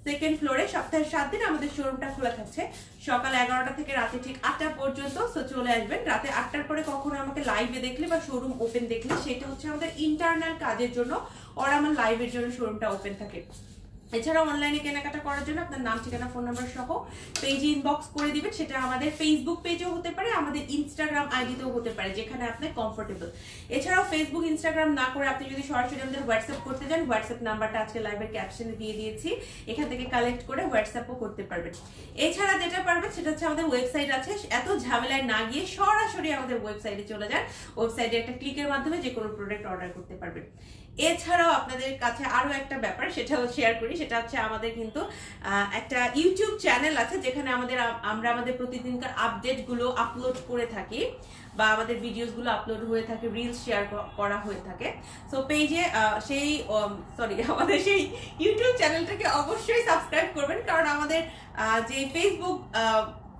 সেকেন্ড ফ্লোরে। সপ্তাহে 7 দিন আমাদের শোরুমটা খোলা থাকছে, সকাল 11টা থেকে রাতে ঠিক 8টা পর্যন্ত। সো চলে আসবেন। রাতে 8টার পরে কখনো আমাকে লাইভে দেখলে বা শোরুম ওপেন দেখলে, সেটা হচ্ছে আমাদের ইন্টারনাল কাজের জন্য, আর আমার লাইভের জন্য শোরুমটা ওপেন থাকে। এছাড়াও অনলাইনে কেনাকাটা করার জন্য আপনার নাম, ঠিকানা, ফোন নাম্বার সহ পেজে ইনবক্স করে দিবেন। সেটা আমাদের ফেসবুক পেজেও হতে পারে, আমাদের ইনস্টাগ্রাম আইডিতেও হতে পারে, যেখানে আপনি কমফোর্টেবল। এছাড়াও ফেসবুক, ইনস্টাগ্রাম না করে আপনি যদি সরাসরি আমাদের হোয়াটসঅ্যাপ করতে চান, হোয়াটসঅ্যাপ নাম্বারটা আজকে লাইভের ক্যাপশনে দিয়ে দিয়েছি, এখান থেকে কালেক্ট করে হোয়াটসঅ্যাপও করতে পারবেন। এছাড়া যেটা পারবেন সেটা হচ্ছে আমাদের ওয়েবসাইট আছে, এত ঝামেলায় না গিয়ে সরাসরি আমাদের ওয়েবসাইটে চলে যান। ওয়েবসাইটে একটা ক্লিকের মাধ্যমে যে কোনো প্রোডাক্ট অর্ডার করতে পারবেন। এছাড়াও আপনাদের কাছে আরো একটা ব্যাপার, সেটাও শেয়ার করি। সেটা হচ্ছে আমাদের কিন্তু একটা ইউটিউব চ্যানেল আছে, যেখানে আমরা আমাদের প্রতিদিনকার আপডেট গুলো আপলোড করে থাকি, বা আমাদের ভিডিওস গুলো আপলোড হয়ে থাকে, রিলস শেয়ার করা হয়ে থাকে। সো পেজে আমাদের সেই ইউটিউব চ্যানেলটাকে অবশ্যই সাবস্ক্রাইব করবেন, কারণ আমাদের যে ফেসবুক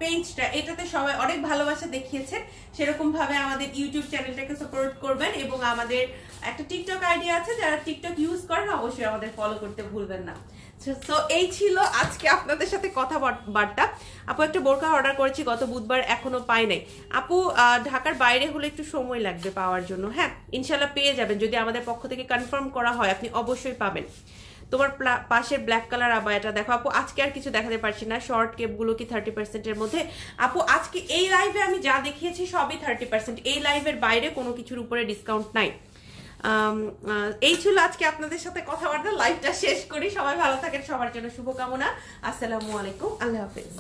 পেজটা, এটাতে সবাই অনেক ভালোবাসা দেখিয়েছেন, সেরকম ভাবে আমাদের ইউটিউব চ্যানেলটাকে সাপোর্ট করবেন। এবং আমাদের একটা টিকটক আইডি আছে, যারা টিকটক ইউজ করেন অবশ্যই আমাদের ফলো করতে ভুলবেন না। তো এই ছিল আজকে আপনাদের সাথে কথাবার্তা। আপু একটা বোরকা অর্ডার করেছি গত বুধবার, এখনো পাই নাই। আপু ঢাকার বাইরে হলে একটু সময় লাগবে পাওয়ার জন্য। হ্যাঁ, ইনশাল্লাহ পেয়ে যাবেন, যদি আমাদের পক্ষ থেকে কনফার্ম করা হয় আপনি অবশ্যই পাবেন। তোমার পাশের ব্ল্যাক কালার আবায়াটা দেখো। আপু আজকে আর কিছু দেখাতে পারছি না, শর্ট কেপগুলো কি 30% এর মধ্যে? আপু আজকে এই লাইভে আমি যা দেখিয়েছি সবই 30%, এই লাইভের বাইরে কোনো কিছুর উপরে ডিসকাউন্ট নাই। এই ছিল আজকে আপনাদের সাথে কথাবার্তা। লাইভটা শেষ করি, সবাই ভালো থাকেন, সবার জন্য শুভকামনা। আসসালামু আলাইকুম, আল্লাহ হাফেজ।